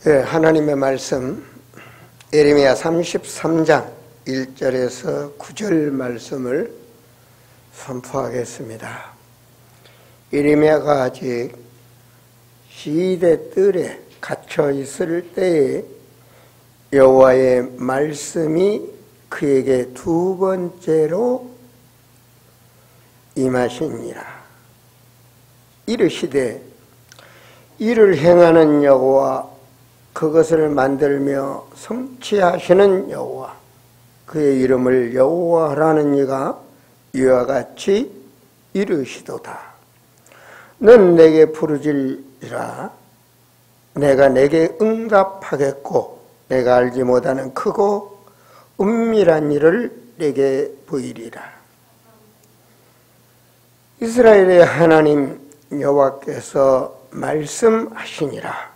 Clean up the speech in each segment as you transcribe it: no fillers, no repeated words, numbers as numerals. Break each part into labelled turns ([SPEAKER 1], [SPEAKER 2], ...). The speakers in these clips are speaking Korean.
[SPEAKER 1] 네, 하나님의 말씀 예레미야 33장 1절에서 9절 말씀을 선포하겠습니다. 예레미야가 아직 시대 뜰에 갇혀 있을 때에 여호와의 말씀이 그에게 두 번째로 임하시니라. 이르시되 이를 행하는 여호와, 그것을 만들며 성취하시는 여호와, 그의 이름을 여호와라는 이가 이와 같이 이르시도다. 넌 내게 부르짖으라. 내가 내게 응답하겠고 내가 알지 못하는 크고 은밀한 일을 내게 보이리라. 이스라엘의 하나님 여호와께서 말씀하시니라.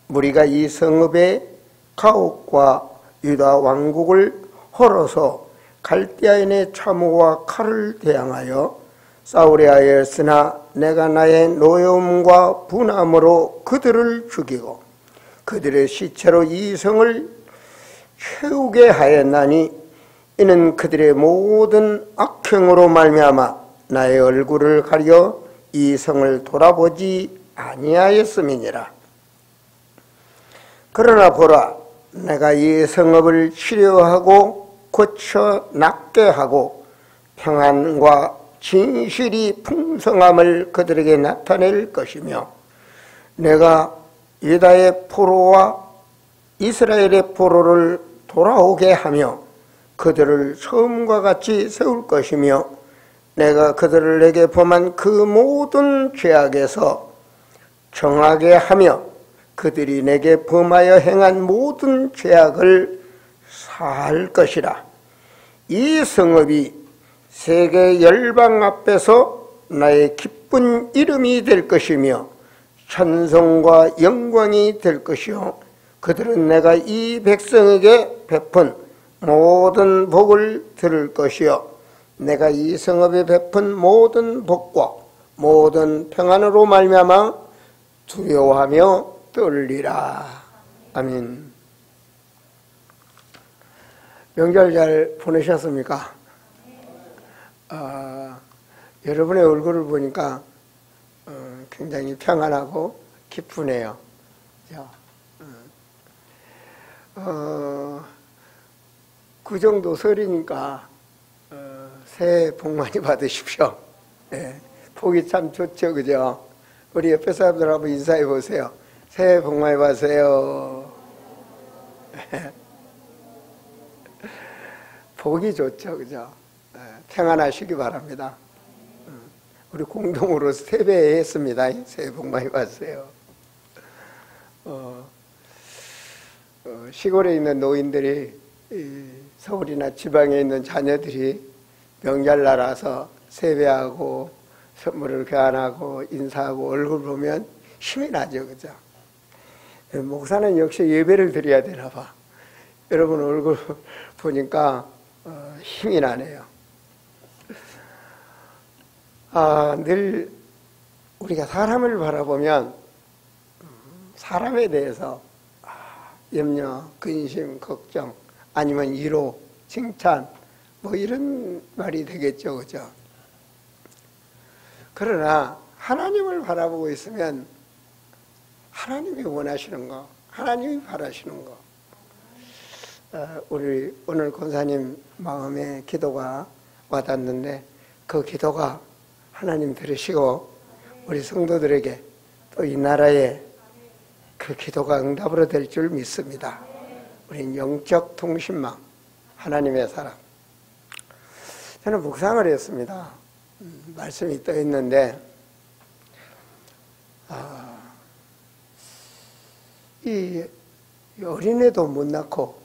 [SPEAKER 1] 우리가 이 성읍의 가옥과 유다 왕국을 헐어서 갈대아인의 참호와 칼을 대항하여 싸우려 하였으나 내가 나의 노여움과 분함으로 그들을 죽이고 그들의 시체로 이 성을 채우게 하였나니, 이는 그들의 모든 악행으로 말미암아 나의 얼굴을 가려 이 성을 돌아보지 아니하였음이니라. 그러나 보라, 내가 이 성읍을 치료하고 고쳐 낫게 하고 평안과 진실이 풍성함을 그들에게 나타낼 것이며, 내가 유다의 포로와 이스라엘의 포로를 돌아오게 하며 그들을 처음과 같이 세울 것이며, 내가 그들을 내게 범한 그 모든 죄악에서 정하게 하며 그들이 내게 범하여 행한 모든 죄악을 사할 것이라. 이 성읍이 세계 열방 앞에서 나의 기쁜 이름이 될 것이며 찬송과 영광이 될 것이요, 그들은 내가 이 백성에게 베푼 모든 복을 들을 것이요, 내가 이 성읍에 베푼 모든 복과 모든 평안으로 말미암아 두려워하며 떨리라. 아멘. 명절 잘 보내셨습니까? 여러분의 얼굴을 보니까 굉장히 평안하고 기쁘네요. 그 정도 설이니까 새해 복 많이 받으십시오. 네, 복이 참 좋죠, 그죠? 우리 옆에 사람들 한번 인사해 보세요. 새해 복 많이 받으세요. 복이 좋죠, 그죠? 평안하시기 바랍니다. 우리 공동으로 세배했습니다. 새해 복 많이 받으세요. 시골에 있는 노인들이, 서울이나 지방에 있는 자녀들이 명절날 와서 세배하고 선물을 교환하고 인사하고 얼굴 보면 힘이 나죠, 그죠? 목사는 역시 예배를 드려야 되나 봐. 여러분 얼굴 보니까 힘이 나네요. 늘 우리가 사람을 바라보면 사람에 대해서 염려, 근심, 걱정, 아니면 위로, 칭찬, 뭐 이런 말이 되겠죠, 그죠? 그러나 하나님을 바라보고 있으면 하나님이 원하시는 거, 하나님이 바라시는 거, 우리 오늘 권사님 마음에 기도가 와닿는데 그 기도가 하나님 들으시고 우리 성도들에게 또 이 나라에 그 기도가 응답으로 될 줄 믿습니다. 우린 영적 통신망, 하나님의 사람. 저는 묵상을 했습니다. 말씀이 떠 있는데, 이 어린애도 못 낳고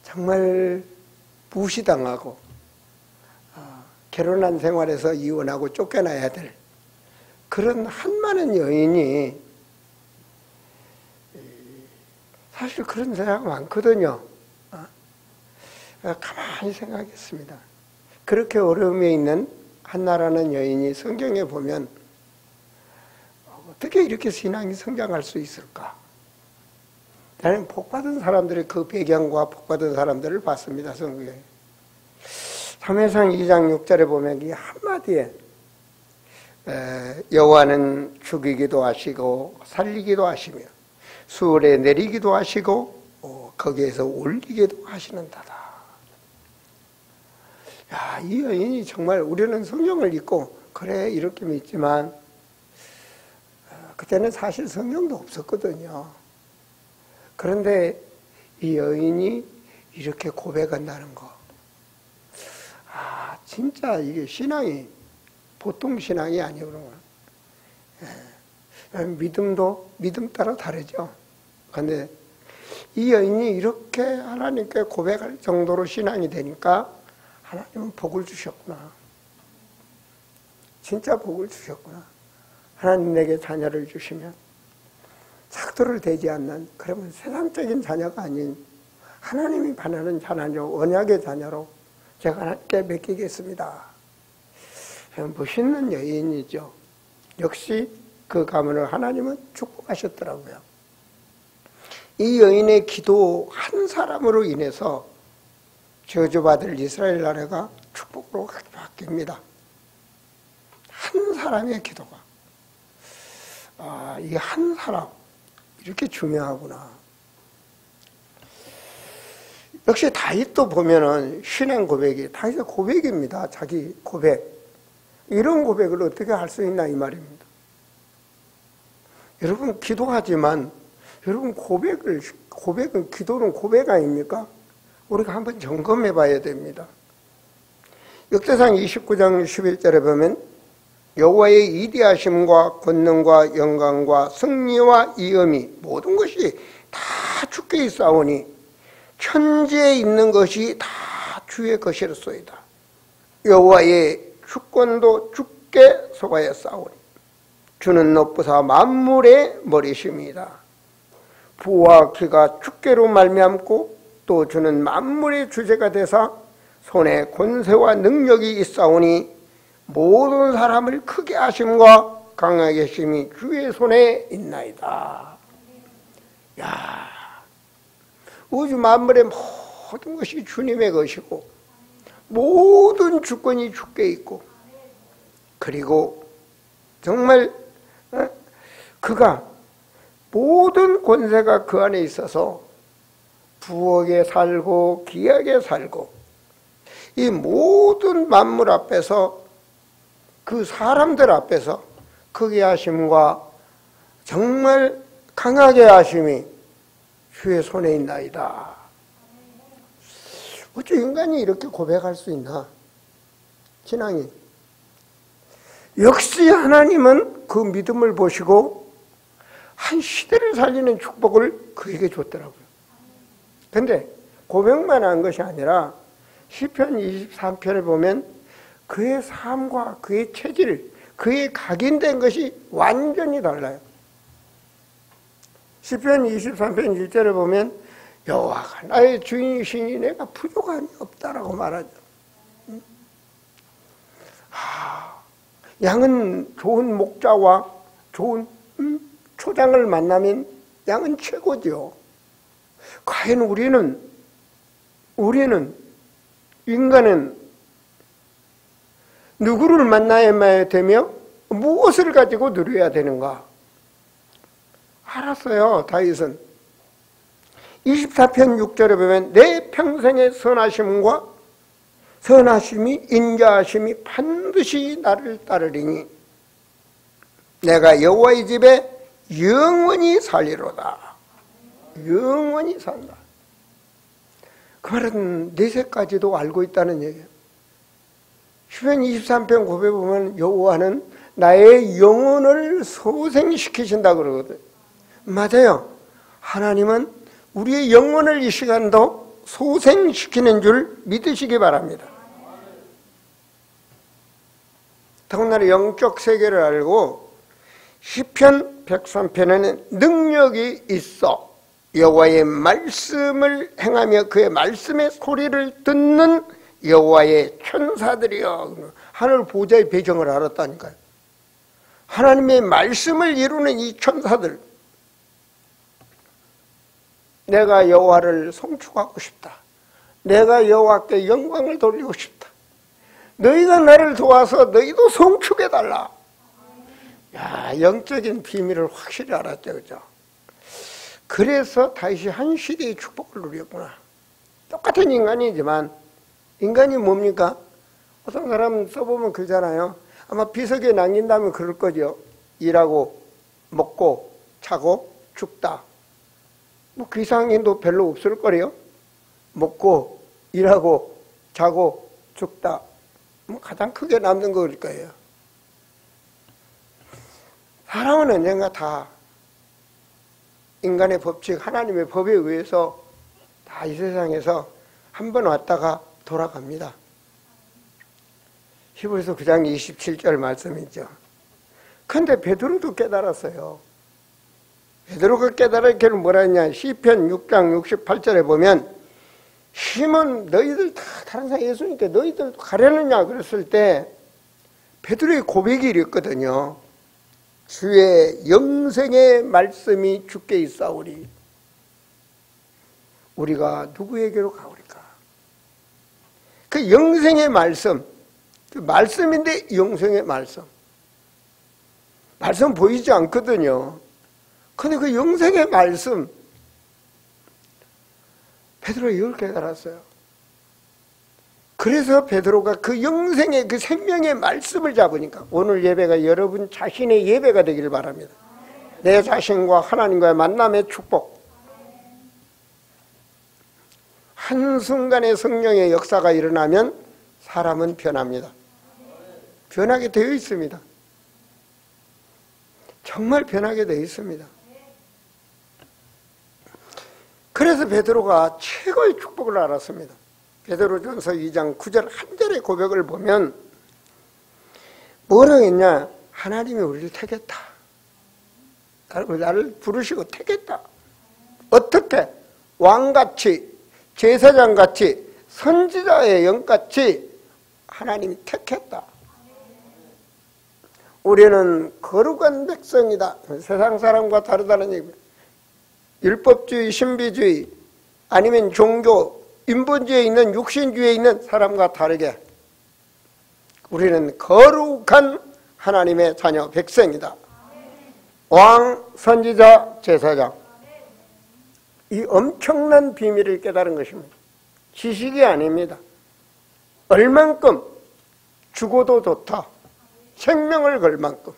[SPEAKER 1] 정말 무시당하고 결혼한 생활에서 이혼하고 쫓겨나야 될 그런 한많은 여인이, 사실 그런 사람 많거든요. 가만히 생각했습니다. 그렇게 어려움에 있는 한나라는 여인이 성경에 보면 어떻게 이렇게 신앙이 성장할 수 있을까? 나는 복받은 사람들의 그 배경과 복받은 사람들을 봤습니다. 성경에. 사무엘상 2장 6절에 보면 이 한마디에 여호와는 죽이기도 하시고 살리기도 하시며 수월에 내리기도 하시고 거기에서 올리기도 하시는다다. 야, 이 여인이 정말 우리는 성경을 읽고 그래 이렇게 믿지만 그때는 사실 성경도 없었거든요. 그런데 이 여인이 이렇게 고백한다는 거, 진짜 이게 신앙이 보통 신앙이 아니구나. 믿음도 믿음 따라 다르죠. 그런데 이 여인이 이렇게 하나님께 고백할 정도로 신앙이 되니까 하나님은 복을 주셨구나. 진짜 복을 주셨구나. 하나님 내게 자녀를 주시면 삭도를 대지 않는, 그러면 세상적인 자녀가 아닌 하나님이 바라는 자녀, 언약의 자녀로 제가 하나님께 맡기겠습니다. 멋있는 여인이죠. 역시 그 가문을 하나님은 축복하셨더라고요. 이 여인의 기도 한 사람으로 인해서 저주받을 이스라엘 나라가 축복으로 바뀝니다. 한 사람의 기도가. 이 한 사람, 이렇게 중요하구나. 역시 다윗도 보면은 신앙 고백이, 다윗의 고백입니다. 자기 고백. 이런 고백을 어떻게 할 수 있나 이 말입니다. 여러분 기도하지만 여러분 고백은 기도는 고백 아닙니까? 우리가 한번 점검해 봐야 됩니다. 역대상 29장 11절에 보면 여호와의 이디하심과 권능과 영광과 승리와 이음이 모든 것이 다 주께 있사오니 천지에 있는 것이 다 주의 것이로소이다. 여호와의 주권도 주께 속하였사오니 주는 높으사 만물의 머리심이다. 부와 기가 주께로 말미암고 또 주는 만물의 주제가 되사 손에 권세와 능력이 있사오니 모든 사람을 크게 하심과 강하게 하심이 주의 손에 있나이다. 야, 우주 만물의 모든 것이 주님의 것이고 모든 주권이 주께 있고, 그리고 정말 그가 모든 권세가 그 안에 있어서 부하게 살고 귀하게 살고 이 모든 만물 앞에서 그 사람들 앞에서 크게 하심과 정말 강하게 하심이 주의 손에 있나이다. 어째 인간이 이렇게 고백할 수 있나? 신앙이. 역시 하나님은 그 믿음을 보시고 한 시대를 살리는 축복을 그에게 줬더라고요. 근데 고백만 한 것이 아니라 시편 23편을 보면 그의 삶과 그의 체질, 그의 각인된 것이 완전히 달라요. 시편 23편 1절을 보면 여호와가 나의 주인이시니 내가 부족함이 없다라고 말하죠. 양은 좋은 목자와 좋은 초장을 만나면 양은 최고죠. 과연 우리는 인간은 누구를 만나야 되며 무엇을 가지고 누려야 되는가? 알았어요. 다윗은 24편 6절에 보면 내 평생의 선하심이 인자하심이 반드시 나를 따르리니 내가 여호와의 집에 영원히 살리로다. 영원히 산다. 그 말은 내세까지도 알고 있다는 얘기예요. 시편 23편 고백에 보면 여호와는 나의 영혼을 소생시키신다 그러거든. 맞아요. 하나님은 우리의 영혼을 이 시간도 소생시키는 줄 믿으시기 바랍니다. 더군다나 영적 세계를 알고 시편 103편에는 능력이 있어 여호와의 말씀을 행하며 그의 말씀의 소리를 듣는 여호와의 천사들이여. 하늘 보좌의 배경을 알았다니까요. 하나님의 말씀을 이루는 이 천사들, 내가 여호와를 송축하고 싶다. 내가 여호와께 영광을 돌리고 싶다. 너희가 나를 도와서 너희도 송축해달라. 야, 영적인 비밀을 확실히 알았죠, 그죠? 그래서 다윗이 한 시대의 축복을 누렸구나. 똑같은 인간이지만, 인간이 뭡니까? 어떤 사람 써보면 그러잖아요. 아마 비석에 남긴다면 그럴 거죠. 일하고, 먹고, 자고, 죽다. 뭐 그 이상도 별로 없을 거래요. 먹고, 일하고, 자고, 죽다. 뭐 가장 크게 남는 거일 거예요. 사람은 언젠가 다 인간의 법칙, 하나님의 법에 의해서 다 이 세상에서 한 번 왔다가 돌아갑니다. 히브리서 9장 27절 말씀이죠. 그런데 베드로도 깨달았어요. 베드로가 깨달은 게 뭐라 했냐? 시편 6장 68절에 보면 힘은 너희들 다 다른 사람 예수님께 너희들 가려느냐 그랬을 때 베드로의 고백이 이랬거든요. 주의 영생의 말씀이 주께 있사오니 우리가 누구에게로 가오리까? 그 영생의 말씀, 그 말씀인데 영생의 말씀. 말씀 보이지 않거든요. 근데 그 영생의 말씀, 베드로가 이걸 깨달았어요. 그래서 베드로가 그 영생의 그 생명의 말씀을 잡으니까 오늘 예배가 여러분 자신의 예배가 되기를 바랍니다. 내 자신과 하나님과의 만남의 축복. 한순간에 성령의 역사가 일어나면 사람은 변합니다. 변하게 되어 있습니다. 정말 변하게 되어 있습니다. 그래서 베드로가 최고의 축복을 알았습니다. 베드로전서 2장 9절 한 절의 고백을 보면 뭐라고 했냐? 하나님이 우리를 택했다. 나를 부르시고 택했다. 어떻게? 왕같이, 제사장같이, 선지자의 영같이 하나님이 택했다. 우리는 거룩한 백성이다. 세상 사람과 다르다는 얘기입니다. 율법주의, 신비주의, 아니면 종교, 인본주의에 있는 육신주의에 있는 사람과 다르게 우리는 거룩한 하나님의 자녀 백성이다. 왕, 선지자, 제사장. 이 엄청난 비밀을 깨달은 것입니다. 지식이 아닙니다. 얼만큼 죽어도 좋다. 생명을 걸 만큼.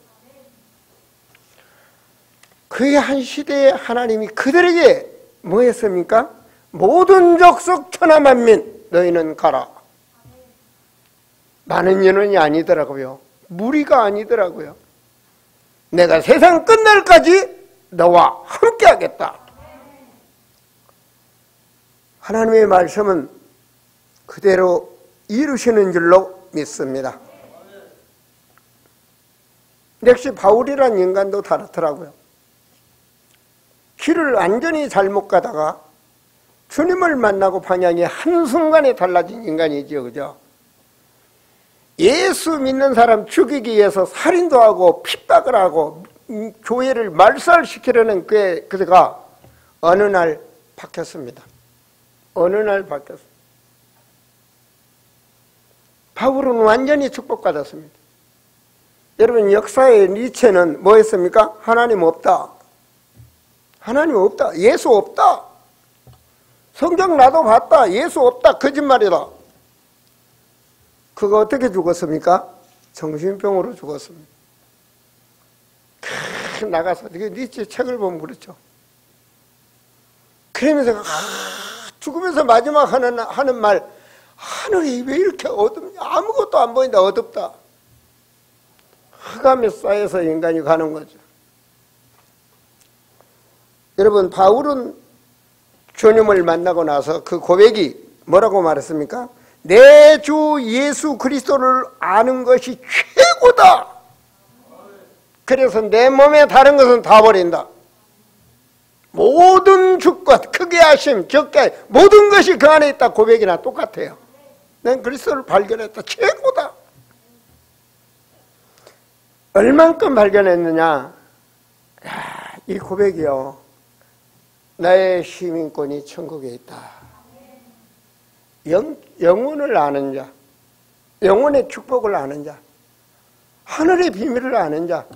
[SPEAKER 1] 그의 한 시대에 하나님이 그들에게 뭐 했습니까? 모든 족속 천하만민 너희는 가라. 많은 인원이 아니더라고요. 무리가 아니더라고요. 내가 세상 끝날까지 너와 함께 하겠다. 하나님의 말씀은 그대로 이루시는 줄로 믿습니다. 역시 바울이란 인간도 다르더라고요. 길을 완전히 잘못 가다가 주님을 만나고 방향이 한순간에 달라진 인간이죠. 그죠? 예수 믿는 사람 죽이기 위해서 살인도 하고 핍박을 하고 교회를 말살시키려는 그가 어느 날 바뀌었습니다. 어느 날 바뀌었습니다. 바울은 완전히 축복받았습니다. 여러분 역사의 니체는 뭐 했습니까? 하나님 없다. 하나님 없다. 예수 없다. 성경 나도 봤다. 예수 없다. 거짓말이다. 그거 어떻게 죽었습니까? 정신병으로 죽었습니다. 나가서 니체 책을 보면 그렇죠. 그러면서 죽으면서 마지막 하는 말, 하늘이 왜 이렇게 어둡냐? 아무것도 안 보인다. 어둡다. 흑암에 쌓여서 인간이 가는 거죠. 여러분 바울은 주님을 만나고 나서 그 고백이 뭐라고 말했습니까? 내 주 예수 그리스도를 아는 것이 최고다. 그래서 내 몸에 다른 것은 다 버린다. 모든 주권, 크게 하심, 적게 모든 것이 그 안에 있다. 고백이나 똑같아요. 난 그리스도를 발견했다. 최고다. 얼만큼 발견했느냐? 이 고백이요. 나의 시민권이 천국에 있다. 영혼을 아는 자, 영혼의 축복을 아는 자, 하늘의 비밀을 아는 자,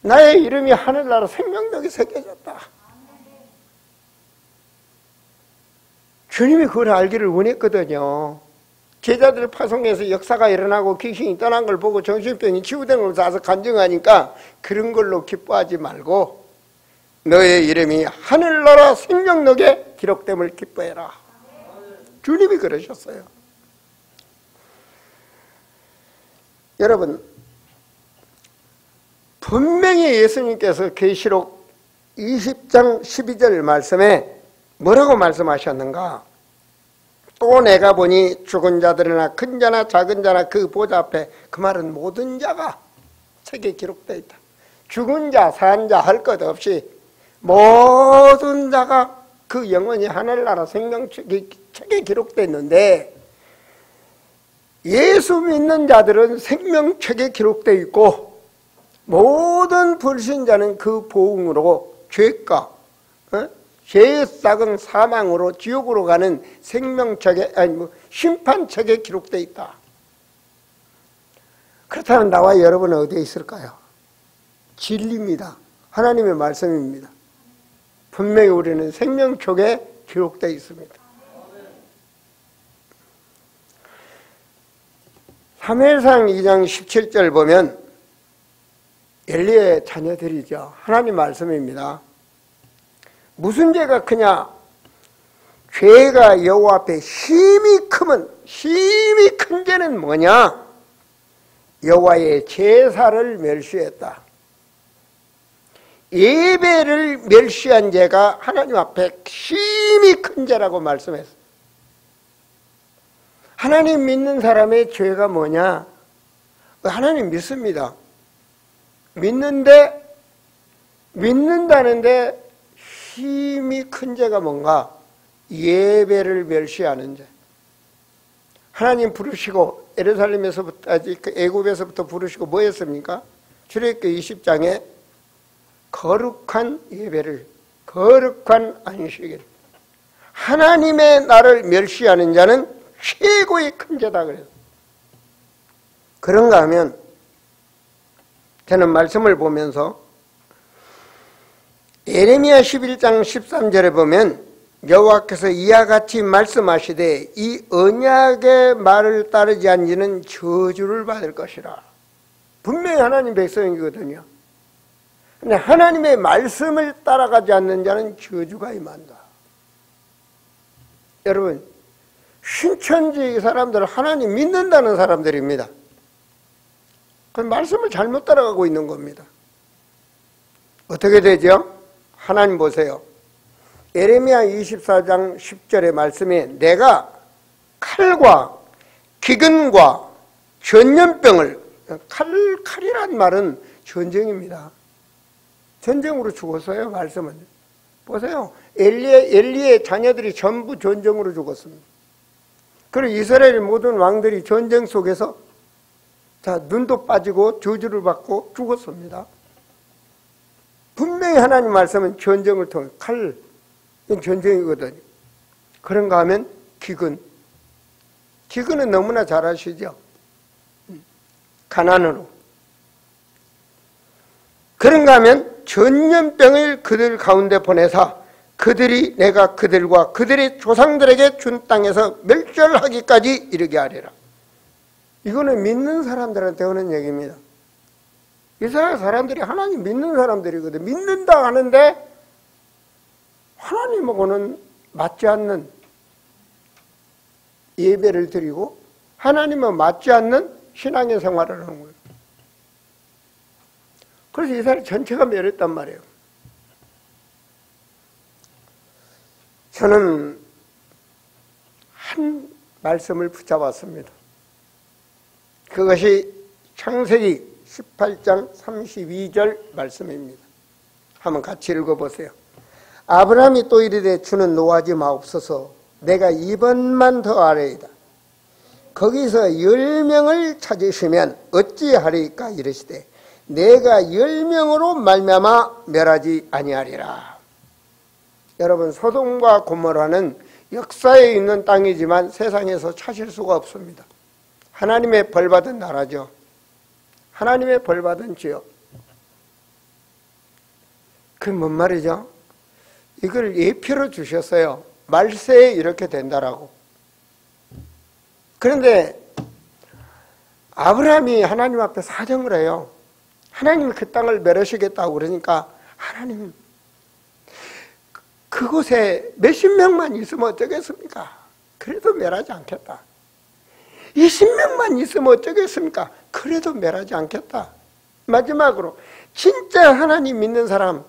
[SPEAKER 1] 나의 이름이 하늘나라 생명력에 새겨졌다. 주님이 그걸 알기를 원했거든요. 제자들을 파송해서 역사가 일어나고 귀신이 떠난 걸 보고 정신병이 치유된 걸 봐서 간증하니까 그런 걸로 기뻐하지 말고 너의 이름이 하늘나라 생명력에 기록됨을 기뻐해라. 주님이 그러셨어요. 여러분, 분명히 예수님께서 계시록 20장 12절 말씀에 뭐라고 말씀하셨는가? 또 내가 보니 죽은 자들이나 큰 자나 작은 자나 그 보좌 앞에, 그 말은 모든 자가 책에 기록되어 있다. 죽은 자, 산 자 할 것 없이 모든 자가 그 영원히 하늘나라 생명책에 기록되어 있는데, 예수 믿는 자들은 생명책에 기록되어 있고 모든 불신자는 그 보응으로 죄가, 죄의 싹은 사망으로 지옥으로 가는 생명책에, 심판책에 기록되어 있다. 그렇다면 나와 여러분은 어디에 있을까요? 진리입니다. 하나님의 말씀입니다. 분명히 우리는 생명책에 기록되어 있습니다. 사무엘상 2장 17절 보면 엘리의 자녀들이죠. 하나님 말씀입니다. 무슨 죄가 크냐? 죄가 여호와 앞에 심히 크면, 심히 큰 죄는 뭐냐? 여호와의 제사를 멸시했다. 예배를 멸시한 죄가 하나님 앞에 심히 큰 죄라고 말씀했어요. 하나님 믿는 사람의 죄가 뭐냐? 하나님 믿습니다. 믿는다는데 힘이 큰 죄가 뭔가? 예배를 멸시하는 죄. 하나님 부르시고 예루살렘에서부터, 애굽에서부터 부르시고 뭐 했습니까? 출애굽기 20장에 거룩한 예배를, 거룩한 안식일, 하나님의 나를 멸시하는 자는 최고의 큰 죄다 그래요. 그런가 하면 저는 말씀을 보면서 예레미야 11장 13절에 보면 여호와께서 이와 같이 말씀하시되 이 언약의 말을 따르지 않는 저주를 받을 것이라. 분명히 하나님 백성이거든요. 근데 하나님의 말씀을 따라가지 않는 자는 저주가 임한다. 여러분, 신천지 사람들은 하나님 믿는다는 사람들입니다. 그 말씀을 잘못 따라가고 있는 겁니다. 어떻게 되죠? 하나님 보세요. 예레미야 24장 10절의 말씀에 내가 칼과 기근과 전염병을, 칼이란 말은 전쟁입니다. 전쟁으로 죽었어요. 말씀은 보세요. 엘리의 자녀들이 전부 전쟁으로 죽었습니다. 그리고 이스라엘 모든 왕들이 전쟁 속에서 눈도 빠지고 저주를 받고 죽었습니다. 분명히 하나님 말씀은 전쟁을 통해, 칼, 이건 전쟁이거든요. 그런가 하면 기근은 너무나 잘 아시죠? 가난으로. 그런가 하면 전염병을 그들 가운데 보내사 그들이 내가 그들과 그들의 조상들에게 준 땅에서 멸절하기까지 이르게 하리라. 이거는 믿는 사람들한테 오는 얘기입니다. 이스라엘 사람들이 하나님 믿는 사람들이거든. 믿는다 하는데 하나님하고는 맞지 않는 예배를 드리고 하나님은 맞지 않는 신앙의 생활을 하는 거예요. 그래서 이스라엘 전체가 멸했단 말이에요. 저는 한 말씀을 붙잡았습니다. 그것이 창세기 18장 32절 말씀입니다. 한번 같이 읽어보세요. 아브라함이 또 이르되 주는 노하지 마옵소서. 내가 이번만 더 아뢰이다. 거기서 10명을 찾으시면 어찌하리까 이르시되 내가 10명으로 말미암아 멸하지 아니하리라. 여러분, 소돔과 고모라는 역사에 있는 땅이지만 세상에서 찾을 수가 없습니다. 하나님의 벌받은 나라죠. 하나님의 벌받은 지역. 그 뭔 말이죠? 이걸 예표로 주셨어요. 말세에 이렇게 된다라고. 그런데 아브라함이 하나님 앞에 사정을 해요. 하나님이 그 땅을 멸하시겠다고 그러니까 하나님 그곳에 몇십 명만 있으면 어쩌겠습니까? 그래도 멸하지 않겠다. 20명만 있으면 어쩌겠습니까? 그래도 멸하지 않겠다. 마지막으로 진짜 하나님 믿는 사람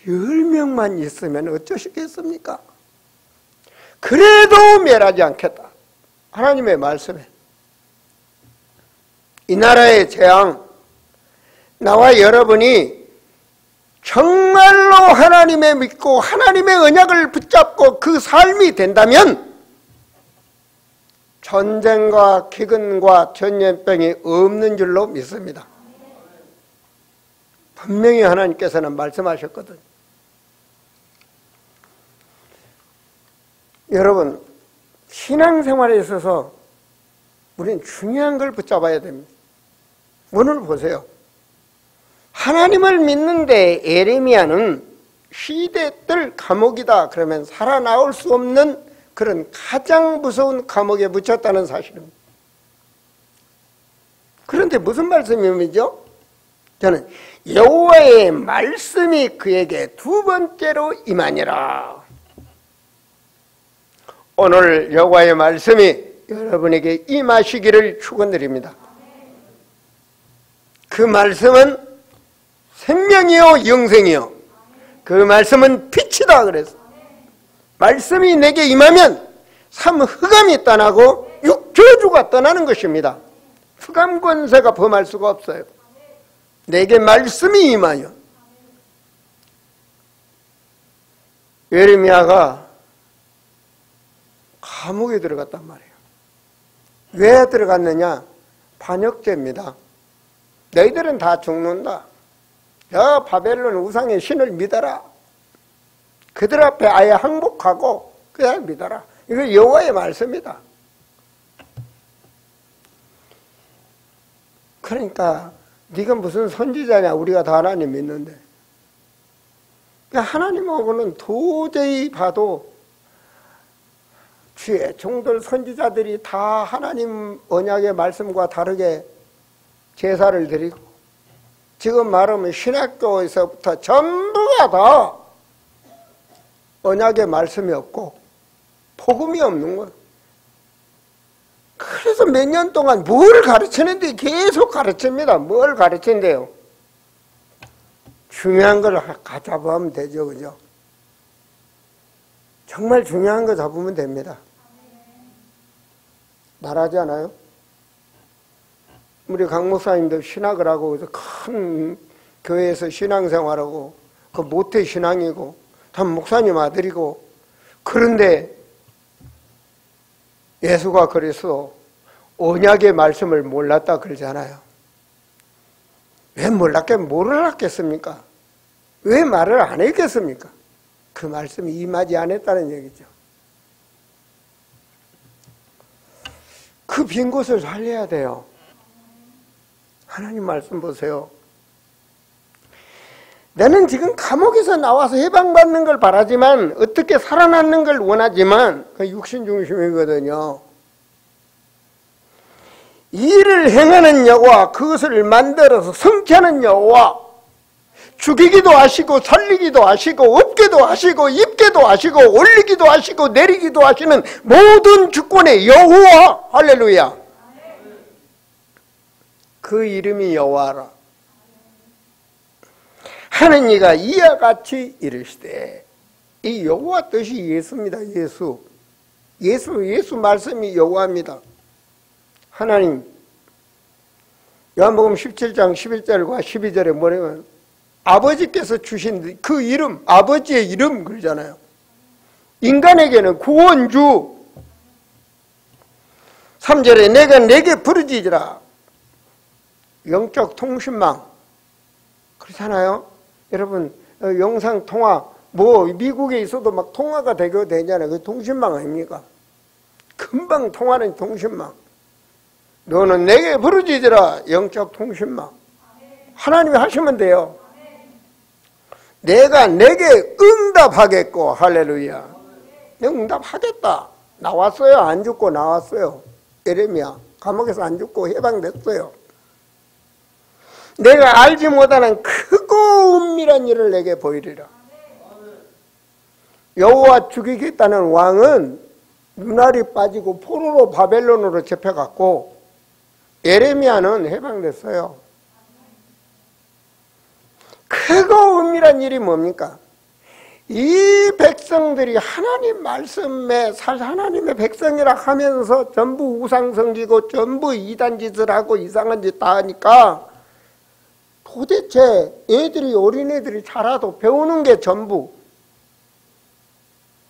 [SPEAKER 1] 10명만 있으면 어쩌시겠습니까? 그래도 멸하지 않겠다. 하나님의 말씀에 이 나라의 재앙, 나와 여러분이 정말로 하나님의 믿고 하나님의 언약을 붙잡고 그 삶이 된다면 전쟁과 기근과 전염병이 없는 줄로 믿습니다. 분명히 하나님께서는 말씀하셨거든요. 여러분, 신앙생활에 있어서 우리는 중요한 걸 붙잡아야 됩니다. 오늘 보세요. 하나님을 믿는데 예레미야는 시대들 감옥이다 그러면 살아나올 수 없는 그런 가장 무서운 감옥에 묻혔다는 사실입니다. 그런데 무슨 말씀이죠? 저는 여호와의 말씀이 그에게 두 번째로 임하니라. 오늘 여호와의 말씀이 여러분에게 임하시기를 축원드립니다. 그 말씀은 생명이요 영생이요. 그 말씀은 빛이다 그래서 말씀이 내게 임하면 삼 흑암이 떠나고 육저주가 떠나는 것입니다. 흑암 권세가 범할 수가 없어요. 내게 말씀이 임하여. 예레미야가 감옥에 들어갔단 말이에요. 왜 들어갔느냐? 반역죄입니다. 너희들은 다 죽는다. 야, 바벨론 우상의 신을 믿어라. 그들 앞에 아예 항복하고 그냥 믿어라. 이거 여호와의 말씀이다. 그러니까 네가 무슨 선지자냐? 우리가 다 하나님 믿는데. 하나님하고는 도저히 봐도 주의 종들 선지자들이 다 하나님 언약의 말씀과 다르게 제사를 드리고 지금 말하면 신학교에서부터 전부가 다 언약의 말씀이 없고 복음이 없는 거예요. 그래서 몇 년 동안 뭘 가르치는데 계속 가르칩니다. 뭘 가르친대요? 중요한 걸 잡으면 되죠. 그죠? 정말 중요한 거 잡으면 됩니다. 말하지 않아요? 우리 강 목사님도 신학을 하고 큰 교회에서 신앙생활하고 그 모태 신앙이고 다 목사님 아들이고 그런데 예수가 그래서 언약의 말씀을 몰랐다 그러잖아요. 왜 몰랐겠습니까? 왜 말을 안 했겠습니까? 그 말씀이 임하지 않았다는 얘기죠. 그 빈 곳을 살려야 돼요. 하나님 말씀 보세요. 나는 지금 감옥에서 나와서 해방받는 걸 바라지만 어떻게 살아남는 걸 원하지만 그 육신 중심이거든요. 일을 행하는 여호와, 그것을 만들어서 성취하는 여호와, 죽이기도 하시고 살리기도 하시고 얻게도 하시고 입게도 하시고 올리기도 하시고 내리기도 하시는 모든 주권의 여호와. 할렐루야. 그 이름이 여호와라. 하는 이가 이와 같이 이르시되, 이 여호와 뜻이 예수입니다. 예수 말씀이 여호와입니다. 하나님, 요한복음 17장 11절과 12절에 뭐냐면 아버지께서 주신 그 이름, 아버지의 이름 그러잖아요. 인간에게는 구원주. 3절에 내가 내게 부르짖으라. 영적 통신망. 그렇잖아요. 여러분 영상통화 뭐 미국에 있어도 막 통화가 되잖아요. 그 통신망 아닙니까? 금방 통하는 통신망. 너는 내게 부르짖으라. 영적 통신망. 하나님이 하시면 돼요. 내가 내게 응답하겠고. 할렐루야. 내가 응답하겠다. 나왔어요. 안 죽고 나왔어요. 예레미야 감옥에서 안 죽고 해방됐어요. 내가 알지 못하는 크고 은밀한 일을 내게 보이리라. 여호와 죽이겠다는 왕은 눈알이 빠지고 포로로 바벨론으로 잡혀갔고 예레미야는 해방됐어요. 크고 은밀한 일이 뭡니까? 이 백성들이 하나님 말씀에 하나님의 백성이라 하면서 전부 우상성기고 전부 이단짓을 하고 이상한 짓 다 하니까 도대체 어린애들이 자라도 배우는 게 전부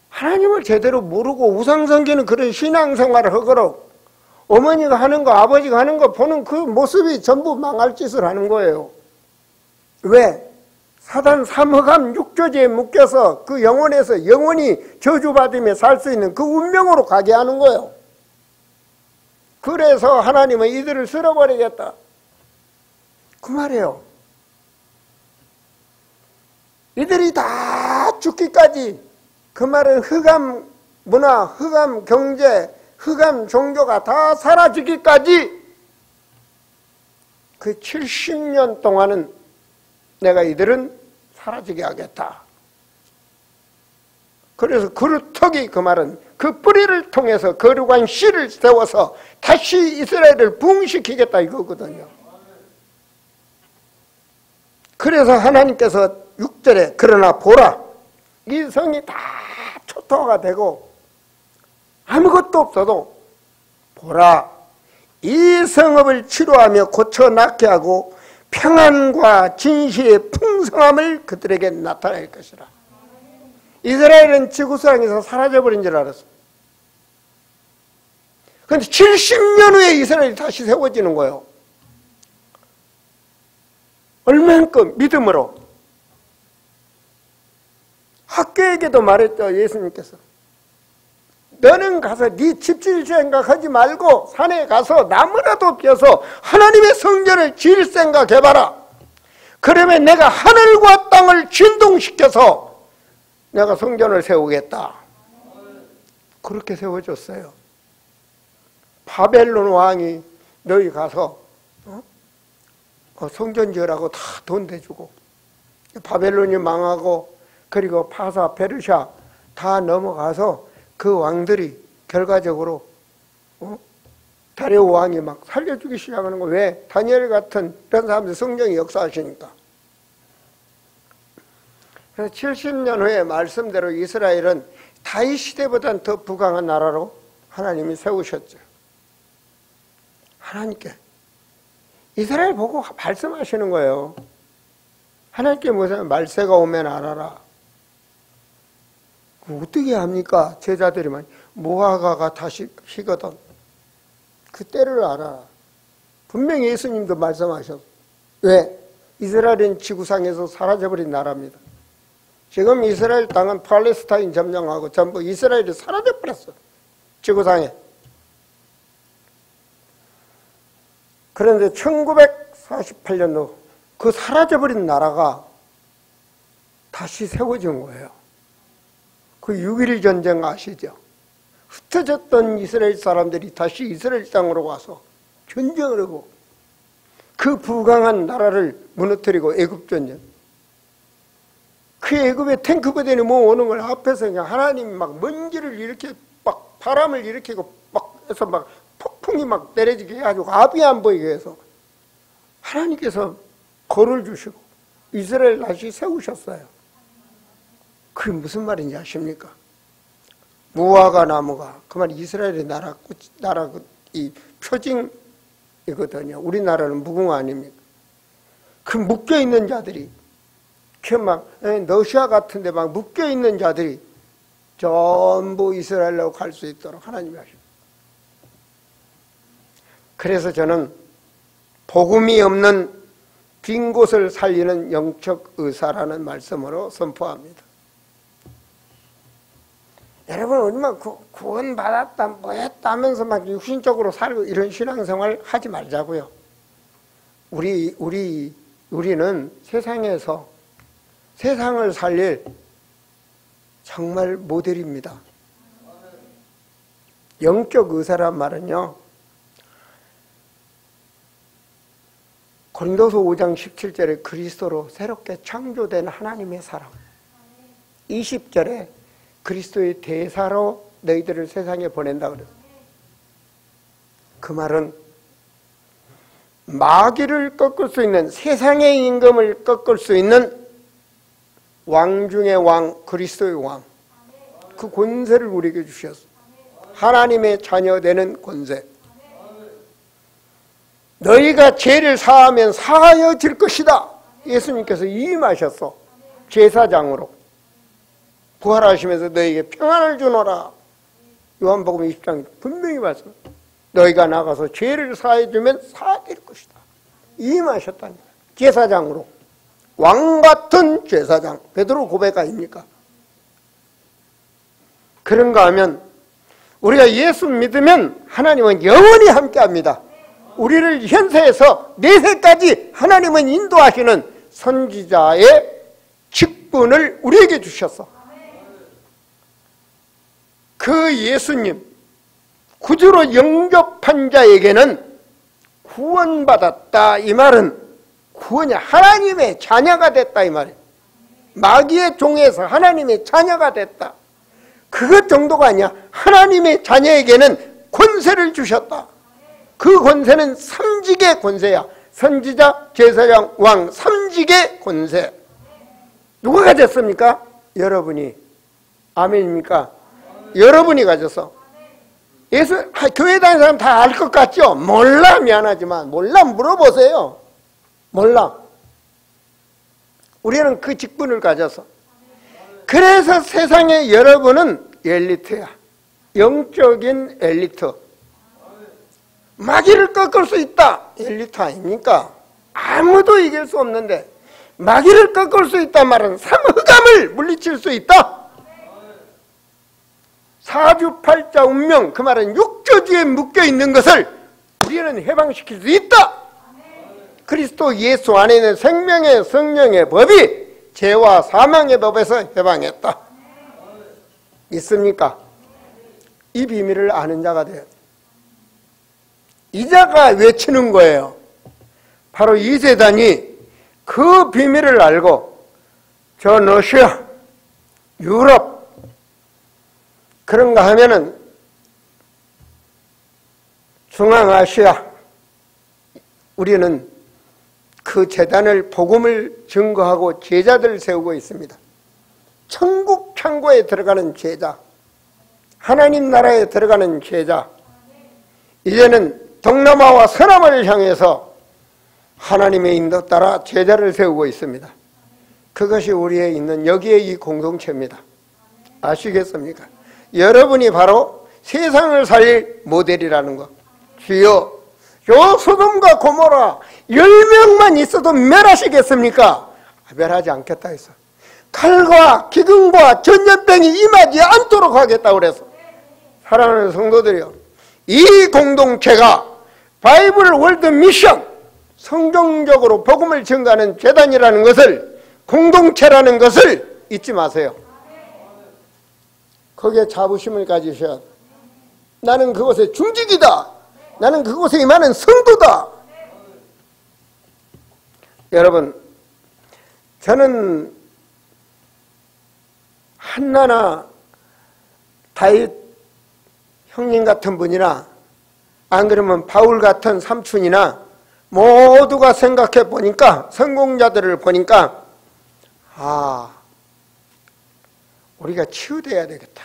[SPEAKER 1] 하나님을 제대로 모르고 우상성기는 그런 신앙생활을 하도록 어머니가 하는 거 아버지가 하는 거 보는 그 모습이 전부 망할 짓을 하는 거예요. 왜? 사단 삼흑암 육조제에 묶여서 그 영혼에서 영원히 저주받으며 살 수 있는 그 운명으로 가게 하는 거예요. 그래서 하나님은 이들을 쓸어버리겠다 그 말이에요. 이들이 다 죽기까지, 그 말은 흑암 문화, 흑암 경제, 흑암 종교가 다 사라지기까지 그 70년 동안은 내가 이들은 사라지게 하겠다. 그래서 그루터기, 그 말은 그 뿌리를 통해서 거룩한 씨를 세워서 다시 이스라엘을 부흥시키겠다 이거거든요. 그래서 하나님께서 6절에 그러나 보라, 이 성이 다 초토화가 되고 아무것도 없어도 보라, 이 성읍을 치료하며 고쳐 낫게 하고 평안과 진실의 풍성함을 그들에게 나타낼 것이라. 이스라엘은 지구상에서 사라져버린 줄 알았어. 그런데 70년 후에 이스라엘이 다시 세워지는 거예요. 얼만큼 믿음으로. 학교에게도 말했죠, 예수님께서. 너는 가서 네 집질 생각하지 말고 산에 가서 나무라도 펴서 하나님의 성전을 지을 생각해봐라. 그러면 내가 하늘과 땅을 진동시켜서 내가 성전을 세우겠다. 그렇게 세워줬어요. 바벨론 왕이 너희 가서 성전 지으라고 다 돈 대주고, 바벨론이 망하고 그리고 파사, 페르시아 다 넘어가서 그 왕들이 결과적으로 다리오 왕이 막 살려주기 시작하는 거. 왜? 다니엘 같은 이런 사람들 성령이 역사하시니까. 그래서 70년 후에 말씀대로 이스라엘은 다윗 시대보다는 더 부강한 나라로 하나님이 세우셨죠. 하나님께 이스라엘 보고 말씀하시는 거예요. 하나님께 무슨 말세가 오면 알아라. 어떻게 합니까? 제자들이만 모아가가 다시 희거든. 그 때를 알아라. 분명히 예수님도 말씀하셨어. 왜? 이스라엘은 지구상에서 사라져버린 나라입니다. 지금 이스라엘 땅은 팔레스타인 점령하고 전부 이스라엘이 사라져버렸어. 지구상에. 그런데 1948년도 그 사라져버린 나라가 다시 세워진 거예요. 그 6.1 전쟁 아시죠? 흩어졌던 이스라엘 사람들이 다시 이스라엘 땅으로 와서 전쟁을 하고 그 부강한 나라를 무너뜨리고 애굽 전쟁. 그 애굽에 탱크 부대니 뭐 오는 걸 앞에서 그냥 하나님이 막 먼지를 이렇게 막 바람을 일으키고 막 해서 막 폭풍이 막 내려지게 해가지고 앞이 안 보이게 해서 하나님께서 거를 주시고 이스라엘 다시 세우셨어요. 그게 무슨 말인지 아십니까? 무화과 나무가, 그 말 이스라엘의 나라 이 표징이거든요. 우리나라는 무궁화 아닙니까? 그 묶여있는 자들이, 그 막 러시아 같은데 막 묶여있는 자들이 전부 이스라엘로 갈 수 있도록 하나님이 하십니다. 그래서 저는 복음이 없는 빈 곳을 살리는 영적 의사라는 말씀으로 선포합니다. 여러분 얼마나 구원받았다 뭐 했다 하면서 막 육신적으로 살고 이런 신앙생활 하지 말자고요. 우리는 세상에서 세상을 살릴 정말 모델입니다. 영적 의사란 말은요, 고린도서 5장 17절에 그리스도로 새롭게 창조된 하나님의 사람, 20절에 그리스도의 대사로 너희들을 세상에 보낸다 그래요. 그 말은 마귀를 꺾을 수 있는, 세상의 임금을 꺾을 수 있는 왕 중의 왕, 그리스도의 왕, 그 권세를 우리에게 주셨어. 하나님의 자녀되는 권세. 너희가 죄를 사하면 사하여질 것이다. 예수님께서 임하셨어. 제사장으로 부활하시면서 너희에게 평안을 주노라. 요한복음 20장 분명히 말씀. 너희가 나가서 죄를 사해주면 사해질 것이다. 임하셨다니. 제사장으로. 왕같은 제사장. 베드로 고백 아닙니까? 그런가 하면 우리가 예수 믿으면 하나님은 영원히 함께합니다. 우리를 현세에서 내세까지 하나님은 인도하시는 선지자의 직분을 우리에게 주셨어. 그 예수님, 구주로 영접한 자에게는 구원받았다. 이 말은 구원이 하나님의 자녀가 됐다 이 말이에요. 마귀의 종에서 하나님의 자녀가 됐다. 그것 정도가 아니야. 하나님의 자녀에게는 권세를 주셨다. 그 권세는 삼직의 권세야. 선지자, 제사장, 왕, 삼직의 권세. 누가 가졌습니까? 여러분이. 아멘입니까? 여러분이 가졌어. 예수, 교회 다니는 사람 다 알 것 같죠? 몰라, 미안하지만. 몰라, 물어보세요. 몰라. 우리는 그 직분을 가졌어. 그래서 세상에 여러분은 엘리트야. 영적인 엘리트. 마귀를 꺾을 수 있다. 엘리트 아닙니까? 아무도 이길 수 없는데 마귀를 꺾을 수 있단 말은 삼흑암을 물리칠 수 있다. 사주팔자 운명, 그 말은 육조지에 묶여있는 것을 우리는 해방시킬 수 있다. 그리스도 예수 안에 있는 생명의 성령의 법이 죄와 사망의 법에서 해방했다. 있습니까? 이 비밀을 아는 자가 돼요. 이 자가 외치는 거예요. 바로 이 재단이 그 비밀을 알고 저 러시아, 유럽 그런가 하면은 중앙아시아 우리는 그 재단을 복음을 증거하고 제자들을 세우고 있습니다. 천국 창고에 들어가는 제자, 하나님 나라에 들어가는 제자, 이제는 동남아와 서남을 향해서 하나님의 인도 따라 제자를 세우고 있습니다. 그것이 우리에 있는 여기에 이 공동체입니다. 아시겠습니까? 여러분이 바로 세상을 살릴 모델이라는 것. 주여, 요 소돔과 고모라 10명만 있어도 멸하시겠습니까? 멸하지 않겠다 했어. 칼과 기근과 전염병이 임하지 않도록 하겠다고 그래서. 사랑하는 성도들이요, 이 공동체가 바이블 월드 미션, 성경적으로 복음을 증거하는 재단이라는 것을, 공동체라는 것을 잊지 마세요. 거기에 자부심을 가지셔야 돼. 나는 그곳의 중직이다. 나는 그곳에 임하는 성도다. 여러분, 저는 한나나 다윗 형님 같은 분이나 안 그러면 바울 같은 삼촌이나 모두가 생각해 보니까, 성공자들을 보니까 우리가 치유돼야 되겠다.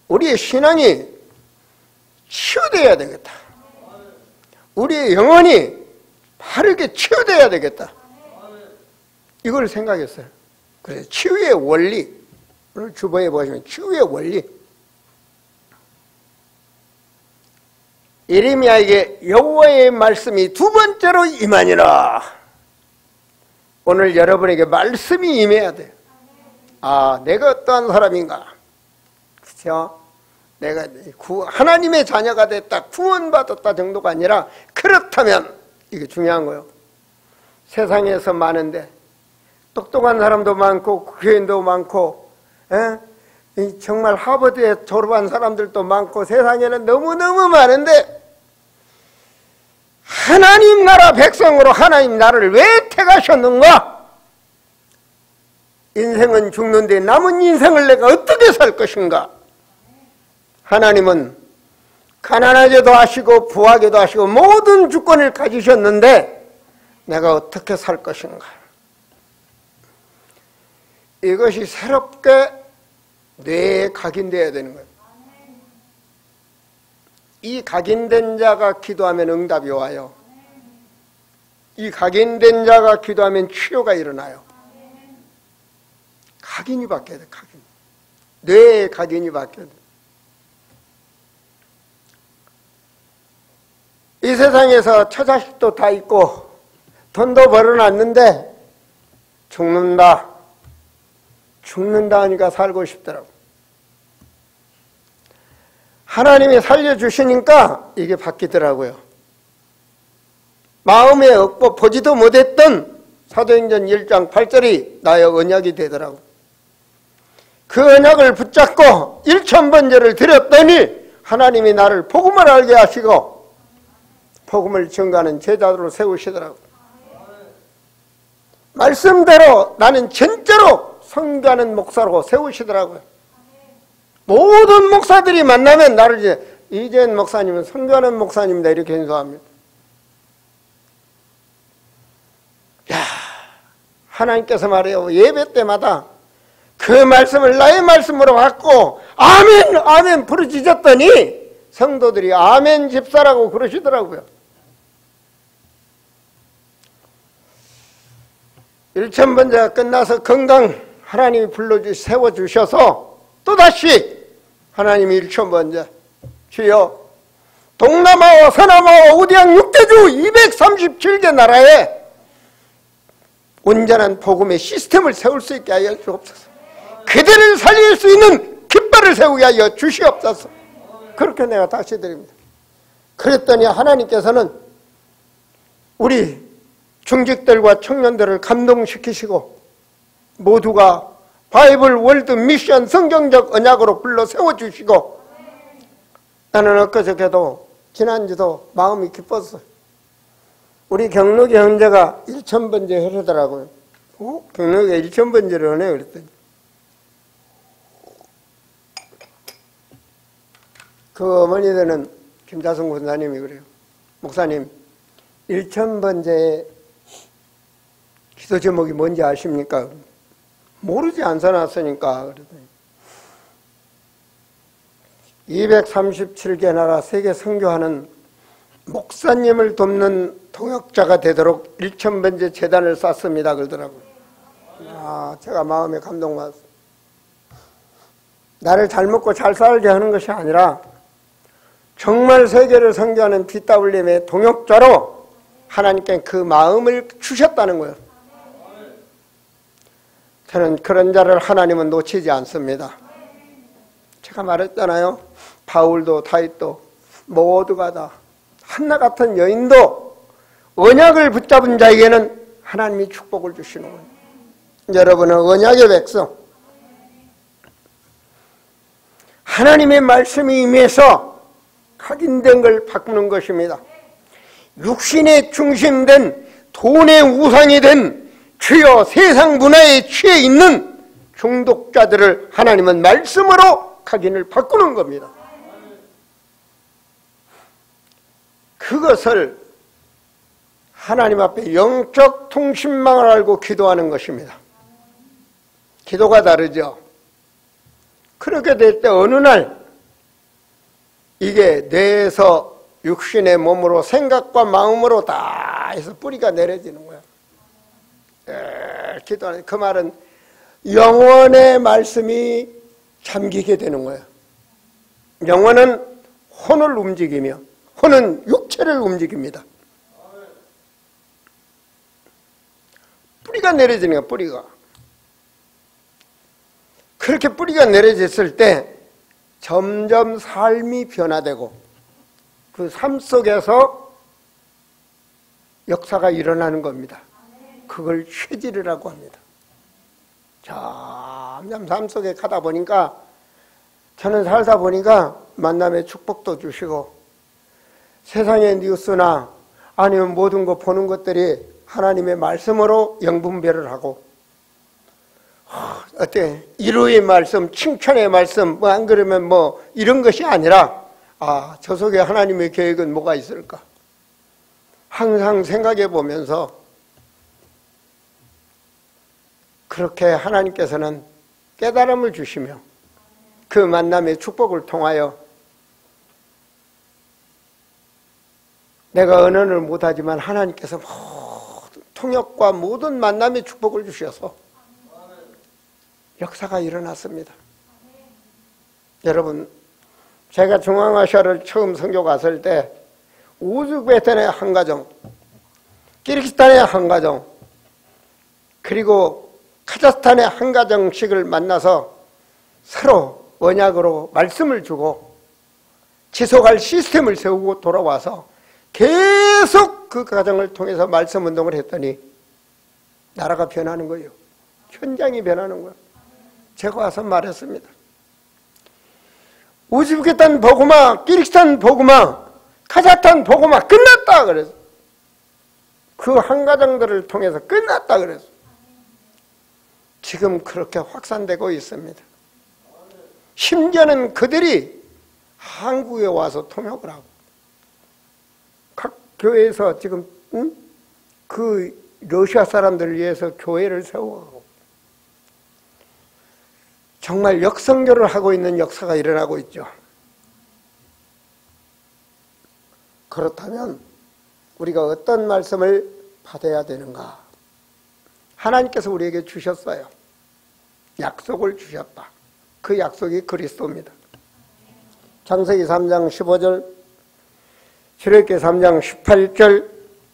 [SPEAKER 1] 우리의 신앙이 치유돼야 되겠다. 우리의 영혼이 바르게 치유돼야 되겠다. 이걸 생각했어요. 그래서 치유의 원리, 오늘 주보에 보시면 치유의 원리. 예레미야에게 여호와의 말씀이 두 번째로 임하니라. 오늘 여러분에게 말씀이 임해야 돼요. 내가 어떠한 사람인가? 그렇죠? 내가 하나님의 자녀가 됐다, 구원받았다 정도가 아니라, 그렇다면 이게 중요한 거예요. 세상에서 많은데 똑똑한 사람도 많고 교인도 많고, 정말 하버드에 졸업한 사람들도 많고, 세상에는 너무너무 많은데 하나님 나라 백성으로 하나님 나라를 왜 택하셨는가? 인생은 죽는데 남은 인생을 내가 어떻게 살 것인가? 하나님은 가난하게도 하시고 부하게도 하시고 모든 주권을 가지셨는데 내가 어떻게 살 것인가? 이것이 새롭게 뇌에 각인되어야 되는 거예요. 이 각인된 자가 기도하면 응답이 와요. 이 각인된 자가 기도하면 치료가 일어나요. 각인이 바뀌어야 돼, 각인. 뇌의 각인이 바뀌어야 돼. 이 세상에서 처자식도 다 있고 돈도 벌어놨는데 죽는다 하니까 살고 싶더라고. 하나님이 살려주시니까 이게 바뀌더라고요. 마음에 없고 보지도 못했던 사도행전 1장 8절이 나의 언약이 되더라고. 그 언약을 붙잡고 1000번제를 드렸더니 하나님이 나를 복음을 알게 하시고 복음을 전가하는 제자들로 세우시더라고. 말씀대로 나는 진짜로 선교하는 목사로 세우시더라고요. 모든 목사들이 만나면 나를 이제 이재현 목사님은 선교하는 목사님이다 이렇게 인사합니다. 야, 하나님께서 말해요. 예배 때마다 그 말씀을 나의 말씀으로 받고 아멘 아멘 부르짖었더니 성도들이 아멘 집사라고 그러시더라고요. 1000번제가 끝나서 건강 하나님이 세워주셔서 또다시 하나님이 1000번제 주여 동남아와 서남아와 우디양 6대주 237개 나라에 온전한 복음의 시스템을 세울 수 있게 하여 주옵소서. 그들을 살릴 수 있는 깃발을 세우게 하여 주시옵소서. 그렇게 내가 다시 드립니다. 그랬더니 하나님께서는 우리 중직들과 청년들을 감동시키시고 모두가 바이블 월드 미션 성경적 언약으로 불러 세워주시고 나는 엊그저께도 지난주도 마음이 기뻤어요. 우리 경록이 형제가 1000번제 하더라고요. 경록이가 1000번제를 하네요. 그랬더니 그 어머니들은 김자성 권사님이 그래요. 목사님 1000번제의 기도 제목이 뭔지 아십니까? 모르지 안 써놨으니까. 그러더니 237개 나라 세계 선교하는 목사님을 돕는 동역자가 되도록 1000번제 재단을 쌓습니다. 그러더라고요. 아, 제가 마음에 감동받았어요. 나를 잘 먹고 잘 살게 하는 것이 아니라 정말 세계를 선교하는 BWM의 동역자로 하나님께 그 마음을 주셨다는 거예요. 저는 그런 자를 하나님은 놓치지 않습니다. 제가 말했잖아요. 바울도 다윗도 모두가 다 한나 같은 여인도 언약을 붙잡은 자에게는 하나님이 축복을 주시는 거예요. 여러분은 언약의 백성, 하나님의 말씀이 임해서 각인된 걸 바꾸는 것입니다. 육신의 중심된 돈의 우상이 된 주여 세상 문화에 취해 있는 중독자들을 하나님은 말씀으로 각인을 바꾸는 겁니다. 그것을 하나님 앞에 영적 통신망을 알고 기도하는 것입니다. 기도가 다르죠. 그렇게 될 때 어느 날 이게 뇌에서 육신의 몸으로 생각과 마음으로 다 해서 뿌리가 내려지는 거야. 기도하는 그 말은 영혼의 말씀이 잠기게 되는 거예요. 영혼은 혼을 움직이며 혼은 육체를 움직입니다. 뿌리가 내려지는 거야. 뿌리가. 그렇게 뿌리가 내려졌을 때 점점 삶이 변화되고 그 삶 속에서 역사가 일어나는 겁니다. 그걸 쇠질이라고 합니다. 점점 삶 속에 가다 보니까 저는 살다 보니까 만남의 축복도 주시고 세상의 뉴스나 아니면 모든 거 보는 것들이 하나님의 말씀으로 영분별을 하고 어때? 위로의 말씀, 칭찬의 말씀, 뭐 안 그러면 뭐 이런 것이 아니라 저 속에 하나님의 계획은 뭐가 있을까? 항상 생각해 보면서 그렇게 하나님께서는 깨달음을 주시며 그 만남의 축복을 통하여 내가 언어를 못하지만 하나님께서 모든 통역과 모든 만남의 축복을 주셔서 역사가 일어났습니다. 여러분, 제가 중앙아시아를 처음 선교 갔을 때 우즈베키스탄의 한 가정, 키르기스탄의 한 가정, 그리고 카자흐스탄의 한 가정씩을 만나서 서로 언약으로 말씀을 주고 지속할 시스템을 세우고 돌아와서 계속 그 가정을 통해서 말씀 운동을 했더니 나라가 변하는 거예요. 현장이 변하는 거예요. 제가 와서 말했습니다. 우즈베키스탄 보고마, 키르기스탄 보고마, 카자흐스탄 보고마 끝났다 그래서 그 한 가정들을 통해서 끝났다 그래서 지금 그렇게 확산되고 있습니다. 심지어는 그들이 한국에 와서 통역을 하고 각 교회에서 지금 그 러시아 사람들을 위해서 교회를 세워가고 정말 역성교를 하고 있는 역사가 일어나고 있죠. 그렇다면 우리가 어떤 말씀을 받아야 되는가? 하나님께서 우리에게 주셨어요. 약속을 주셨다. 그 약속이 그리스도입니다. 창세기 3장 15절, 출애굽기 3장 18절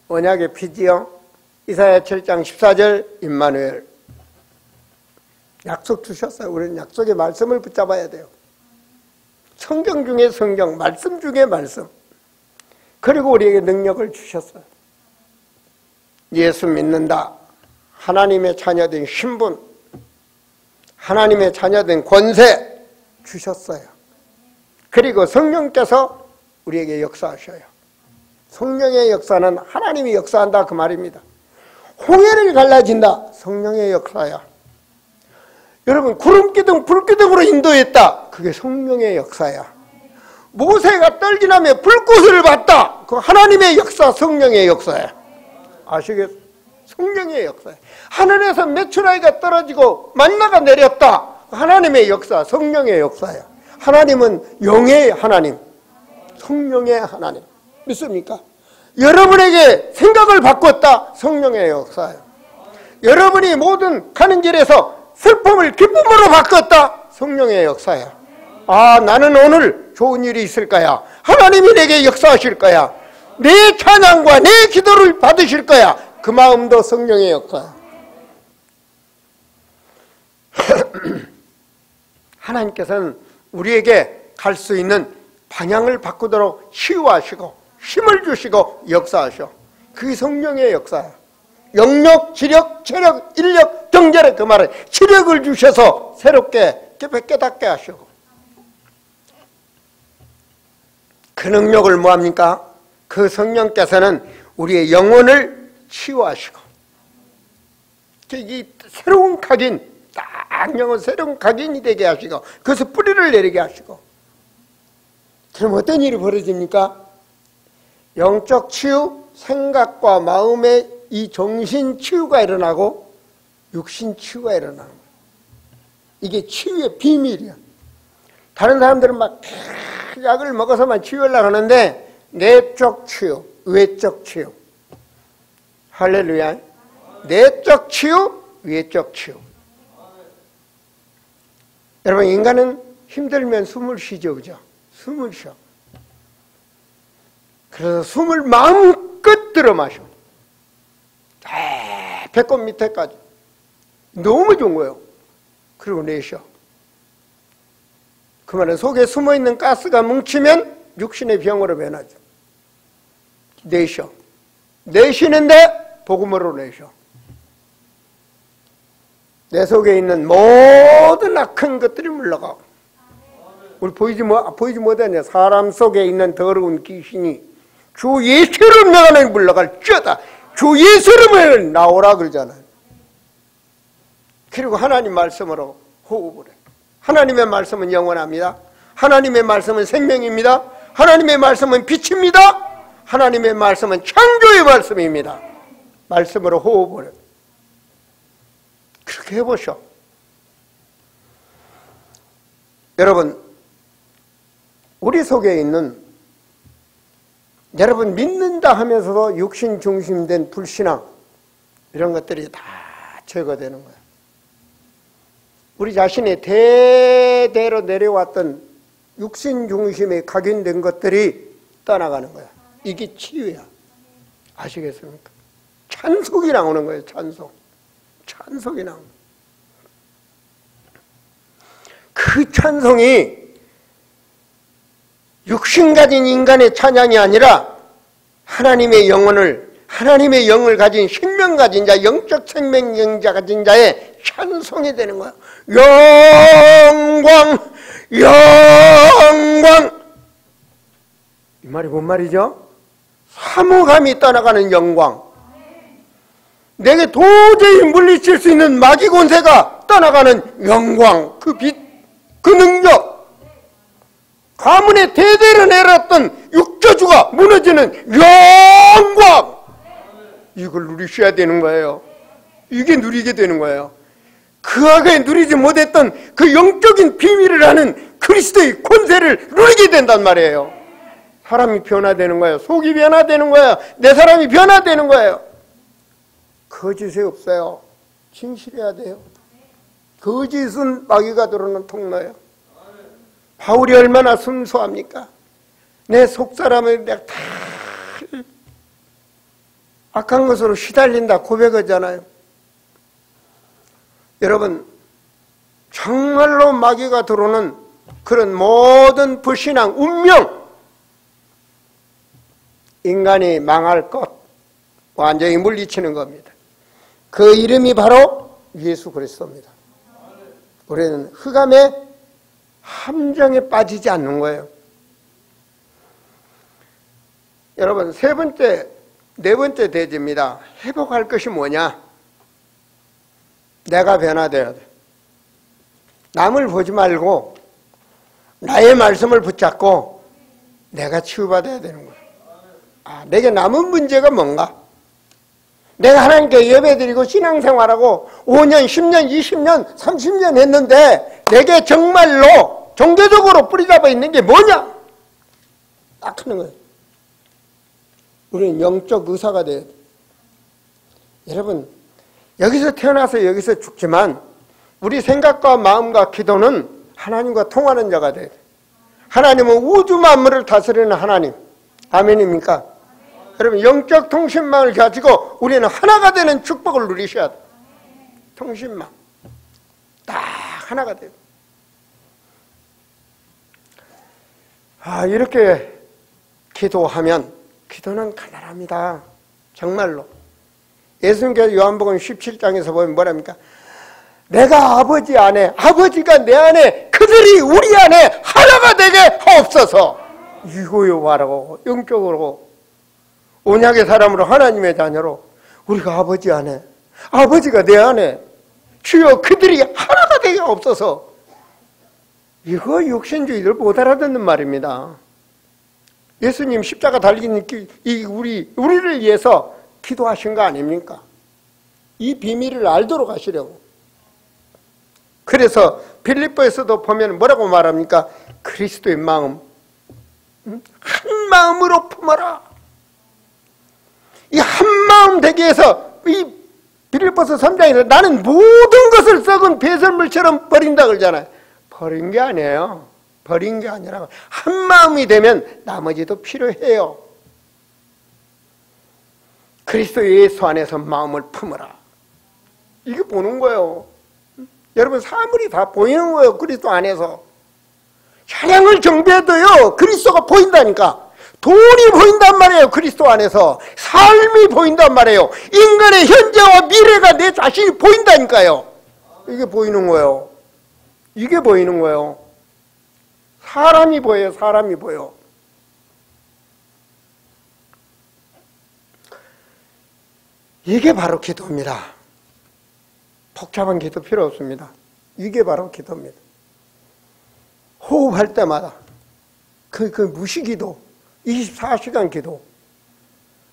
[SPEAKER 1] 언약의 피지요. 이사야 7장 14절 임마누엘. 약속 주셨어요. 우리는 약속의 말씀을 붙잡아야 돼요. 성경 중에 성경, 말씀 중에 말씀. 그리고 우리에게 능력을 주셨어요. 예수 믿는다. 하나님의 자녀된 신분, 하나님의 자녀된 권세 주셨어요. 그리고 성령께서 우리에게 역사하셔요. 성령의 역사는 하나님이 역사한다 그 말입니다. 홍해를 갈라진다. 성령의 역사야. 여러분, 구름기둥, 불기둥으로 인도했다. 그게 성령의 역사야. 모세가 떨기나며 불꽃을 봤다. 그 하나님의 역사, 성령의 역사야. 아시겠어요? 성령의 역사야. 하늘에서 메추라기가 떨어지고 만나가 내렸다. 하나님의 역사, 성령의 역사야. 하나님은 영의 하나님, 성령의 하나님. 믿습니까? 여러분에게 생각을 바꿨다. 성령의 역사야. 여러분이 모든 가는 길에서 슬픔을 기쁨으로 바꿨다. 성령의 역사야. 나는 오늘 좋은 일이 있을 거야. 하나님이 내게 역사하실 거야. 내 찬양과 내 기도를 받으실 거야. 그 마음도 성령의 역사야. 하나님께서는 우리에게 갈 수 있는 방향을 바꾸도록 치유하시고 힘을 주시고 역사하셔. 그게 성령의 역사야. 영력, 지력, 체력, 인력, 경제력 그 말은 치력을 주셔서 새롭게 깨닫게 하시고 그 능력을 뭐합니까? 그 성령께서는 우리의 영혼을 치유하시고 이 새로운 각인, 딱 영혼 새로운 각인이 되게 하시고 그래서 뿌리를 내리게 하시고 그럼 어떤 일이 벌어집니까? 영적 치유, 생각과 마음의 이 정신 치유가 일어나고 육신 치유가 일어나는 거예요. 이게 치유의 비밀이야. 다른 사람들은 막 약을 먹어서만 치유하려고 하는데 내적 치유, 외적 치유. 할렐루야. 내적 치유, 외적 치유. 여러분, 인간은 힘들면 숨을 쉬죠, 그죠? 숨을 쉬어. 그래서 숨을 마음껏 들어 마셔. 배꼽 밑에까지. 너무 좋은 거예요. 그리고 내쉬어. 그 말은 속에 숨어있는 가스가 뭉치면 육신의 병으로 변하죠. 내쉬어. 내쉬는데 복음으로 내쉬어. 내 속에 있는 모든 악한 것들이 물러가고. 우리 보이지 못하냐. 사람 속에 있는 더러운 귀신이 주 예수 이름 내가 물러갈지어다. 주 예수 이름을 나오라 그러잖아요. 그리고 하나님 말씀으로 호흡을 해. 하나님의 말씀은 영원합니다. 하나님의 말씀은 생명입니다. 하나님의 말씀은 빛입니다. 하나님의 말씀은 창조의 말씀입니다. 말씀으로 호흡을 해. 그렇게 해보셔. 여러분, 우리 속에 있는 여러분 믿는다 하면서도 육신 중심된 불신앙 이런 것들이 다 제거되는 거예요. 우리 자신이 대대로 내려왔던 육신 중심에 각인된 것들이 떠나가는 거야. 이게 치유야. 아시겠습니까? 찬송이 나오는 거예요. 찬송이 나오는 거예요. 그 찬송이 육신 가진 인간의 찬양이 아니라 하나님의 영을 가진 생명 가진 자, 영적 생명 영자 가진 자의 찬송이 되는 거야. 영광. 이 말이 뭔 말이죠? 사무감이 떠나가는 영광. 내게 도저히 물리칠 수 있는 마귀 권세가 떠나가는 영광. 그 빛, 그 능력. 가문에 대대로 내렸던 육저주가 무너지는 영광. 이걸 누리셔야 되는 거예요. 이게 누리게 되는 거예요. 그 아게 누리지 못했던 그 영적인 비밀을 아는 그리스도의 권세를 누리게 된단 말이에요. 사람이 변화되는 거예요. 속이 변화되는 거예요. 내 사람이 변화되는 거예요. 거짓이 없어요. 진실해야 돼요. 거짓은 마귀가 들어오는 통로예요. 바울이 얼마나 순수합니까? 내 속사람을 내가 다 악한 것으로 시달린다 고백하잖아요. 여러분, 정말로 마귀가 들어오는 그런 모든 불신앙, 운명, 인간이 망할 것 완전히 물리치는 겁니다. 그 이름이 바로 예수 그리스도입니다. 우리는 흑암의 함정에 빠지지 않는 거예요. 여러분, 네 번째 대지입니다. 회복할 것이 뭐냐? 내가 변화되어야 돼. 남을 보지 말고 나의 말씀을 붙잡고 내가 치유받아야 되는 거예요. 내게 남은 문제가 뭔가? 내가 하나님께 예배드리고 신앙생활하고 5년, 10년, 20년, 30년 했는데 내게 정말로 종교적으로 뿌리잡아 있는 게 뭐냐? 딱 하는 거예요. 우리는 영적 의사가 돼야 돼. 여러분, 여기서 태어나서 여기서 죽지만 우리 생각과 마음과 기도는 하나님과 통하는 자가 돼야 돼. 하나님은 우주 만물을 다스리는 하나님. 아멘입니까? 여러분, 영적 통신망을 가지고 우리는 하나가 되는 축복을 누리셔야 돼. 통신망. 딱 하나가 돼요. 이렇게 기도하면, 기도는 가난합니다. 정말로. 예수님께서 요한복음 17장에서 보면 뭐랍니까? 내가 아버지 안에, 아버지가 내 안에, 그들이 우리 안에 하나가 되게 하옵소서. 이거요 말하고 영적으로 언약의 사람으로 하나님의 자녀로 우리가 아버지 안에, 아버지가 내 안에, 주여 그들이 하나가 되게 하옵소서. 이거 육신주의들 못 알아듣는 말입니다. 예수님 십자가 달리는 우리를 위해서 기도하신 거 아닙니까? 이 비밀을 알도록 하시려고. 그래서 빌립보에서도 보면 뭐라고 말합니까? 그리스도의 마음, 한 마음으로 품어라. 이 한 마음 되게 해서 이 빌립보서 3장에서 나는 모든 것을 썩은 배설물처럼 버린다 그러잖아요. 버린 게 아니에요. 버린 게 아니라 한 마음이 되면 나머지도 필요해요. 그리스도 예수 안에서 마음을 품어라. 이게 보는 거예요. 여러분, 사물이 다 보이는 거예요. 그리스도 안에서. 찬양을 경배해도요, 그리스도가 보인다니까. 돈이 보인단 말이에요. 그리스도 안에서 삶이 보인단 말이에요. 인간의 현재와 미래가 내 자신이 보인다니까요. 이게 보이는 거예요. 이게 보이는 거예요. 사람이 보여요. 사람이 보여. 이게 바로 기도입니다. 복잡한 기도 필요 없습니다. 이게 바로 기도입니다. 호흡할 때마다 그 무시기도, 24시간 기도,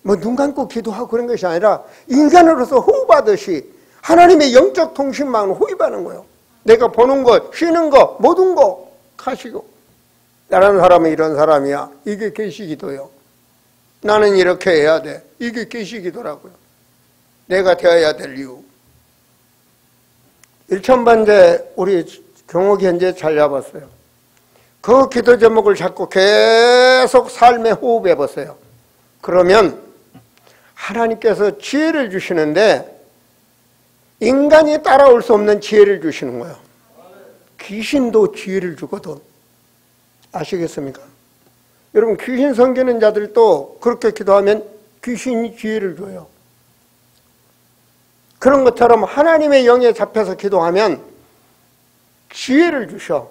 [SPEAKER 1] 뭐 눈 감고 기도하고 그런 것이 아니라 인간으로서 호흡하듯이 하나님의 영적 통신망을 호흡하는 거예요. 내가 보는 것, 쉬는 것, 모든 거 가시고, 다른 사람은 이런 사람이야. 이게 계시기도요. 나는 이렇게 해야 돼. 이게 계시기도라고요. 내가 되어야 될 이유. 일천반제 우리 경옥이 현재 잘 잡았어요. 그 기도 제목을 잡고 계속 삶에 호흡해 보세요. 그러면 하나님께서 지혜를 주시는데 인간이 따라올 수 없는 지혜를 주시는 거예요. 귀신도 지혜를 주거든. 아시겠습니까? 여러분, 귀신 섬기는 자들도 그렇게 기도하면 귀신이 지혜를 줘요. 그런 것처럼 하나님의 영에 잡혀서 기도하면 지혜를 주셔.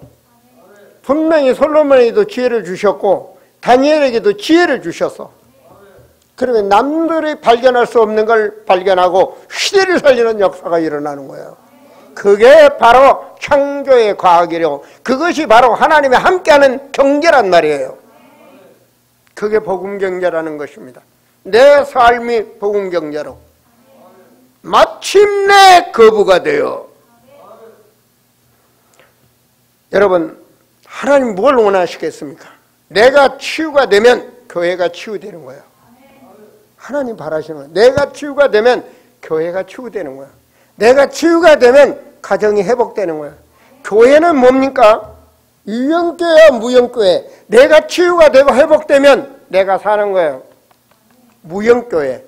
[SPEAKER 1] 분명히 솔로몬에게도 지혜를 주셨고 다니엘에게도 지혜를 주셨어. 그러면 남들이 발견할 수 없는 걸 발견하고 시대를 살리는 역사가 일어나는 거예요. 그게 바로 창조의 과학이요. 그것이 바로 하나님의 함께하는 경제란 말이에요. 그게 복음 경제라는 것입니다. 내 삶이 복음 경제로 마침내 거부가 되어. 여러분, 하나님 뭘 원하시겠습니까? 내가 치유가 되면 교회가 치유되는 거예요. 하나님 바라시는 거예요. 내가 치유가 되면 교회가 치유되는 거예요. 내가 치유가 되면 가정이 회복되는 거예요. 교회는 뭡니까? 유형교회와 무형교회. 내가 치유가 되고 회복되면 내가 사는 거예요. 무형교회.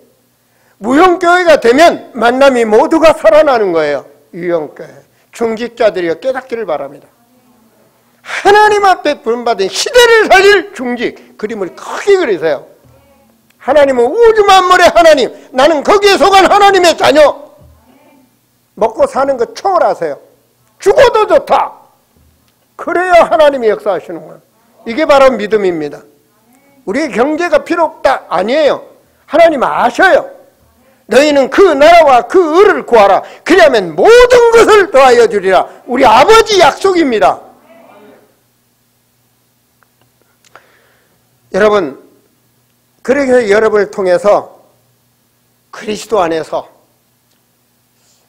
[SPEAKER 1] 무형교회가 되면 만남이 모두가 살아나는 거예요. 유형교회. 중직자들이 깨닫기를 바랍니다. 하나님 앞에 부름받은 시대를 살릴 중직. 그림을 크게 그리세요. 하나님은 우주 만물의 하나님. 나는 거기에 속한 하나님의 자녀. 먹고 사는 거 초월하세요. 죽어도 좋다. 그래야 하나님이 역사하시는 거예요. 이게 바로 믿음입니다. 우리의 경제가 필요 없다. 아니에요. 하나님 아셔요. 너희는 그 나라와 그 의를 구하라. 그러면 모든 것을 더하여 주리라. 우리 아버지 약속입니다. 여러분, 그래서 여러분을 통해서 그리스도 안에서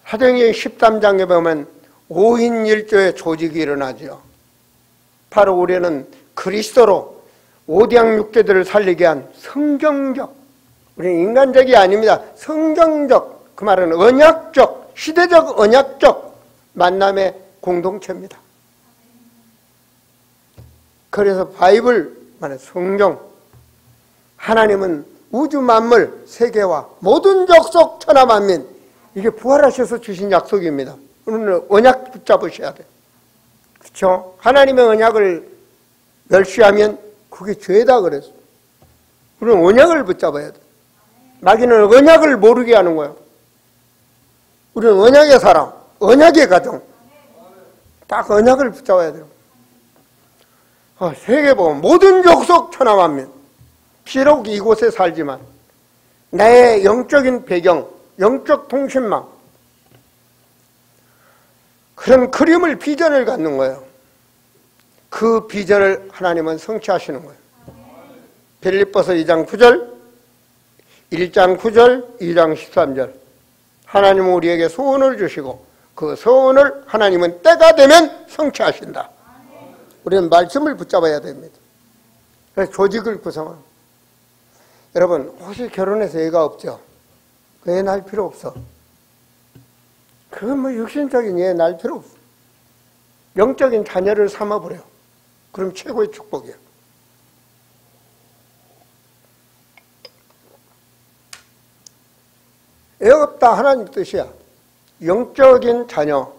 [SPEAKER 1] 사도행전 13장에 보면 5인 1조의 조직이 일어나죠. 바로 우리는 그리스도로 오대양 육계들을 살리게 한 성경적, 우리는 인간적이 아닙니다. 성경적, 그 말은 언약적, 시대적 언약적 만남의 공동체입니다. 그래서 바이블, 말해 성경, 하나님은 우주 만물, 세계와 모든 족속 천하 만민, 이게 부활하셔서 주신 약속입니다. 오늘 언약 붙잡으셔야 돼요. 그렇죠? 하나님의 언약을 멸시하면 그게 죄다 그랬어. 우리는 언약을 붙잡아야 돼. 마귀는 언약을 모르게 하는 거예요. 우리는 언약의 사람, 언약의 가정, 딱 언약을 붙잡아야 돼요. 세계 보면 모든 족속 천하 만민, 비록 이곳에 살지만 나의 영적인 배경, 영적 통신망, 그런 그림을, 비전을 갖는 거예요. 그 비전을 하나님은 성취하시는 거예요. 빌립보서 2장 9절, 1장 9절, 2장 13절. 하나님은 우리에게 소원을 주시고 그 소원을 하나님은 때가 되면 성취하신다. 우리는 말씀을 붙잡아야 됩니다. 그래서 조직을 구성하는. 여러분, 혹시 결혼해서 애가 없죠? 그 애 낳을 필요 없어. 그건 뭐 육신적인 애 낳을 필요 없어. 영적인 자녀를 삼아버려. 그럼 최고의 축복이야. 애 없다 하나님 뜻이야. 영적인 자녀,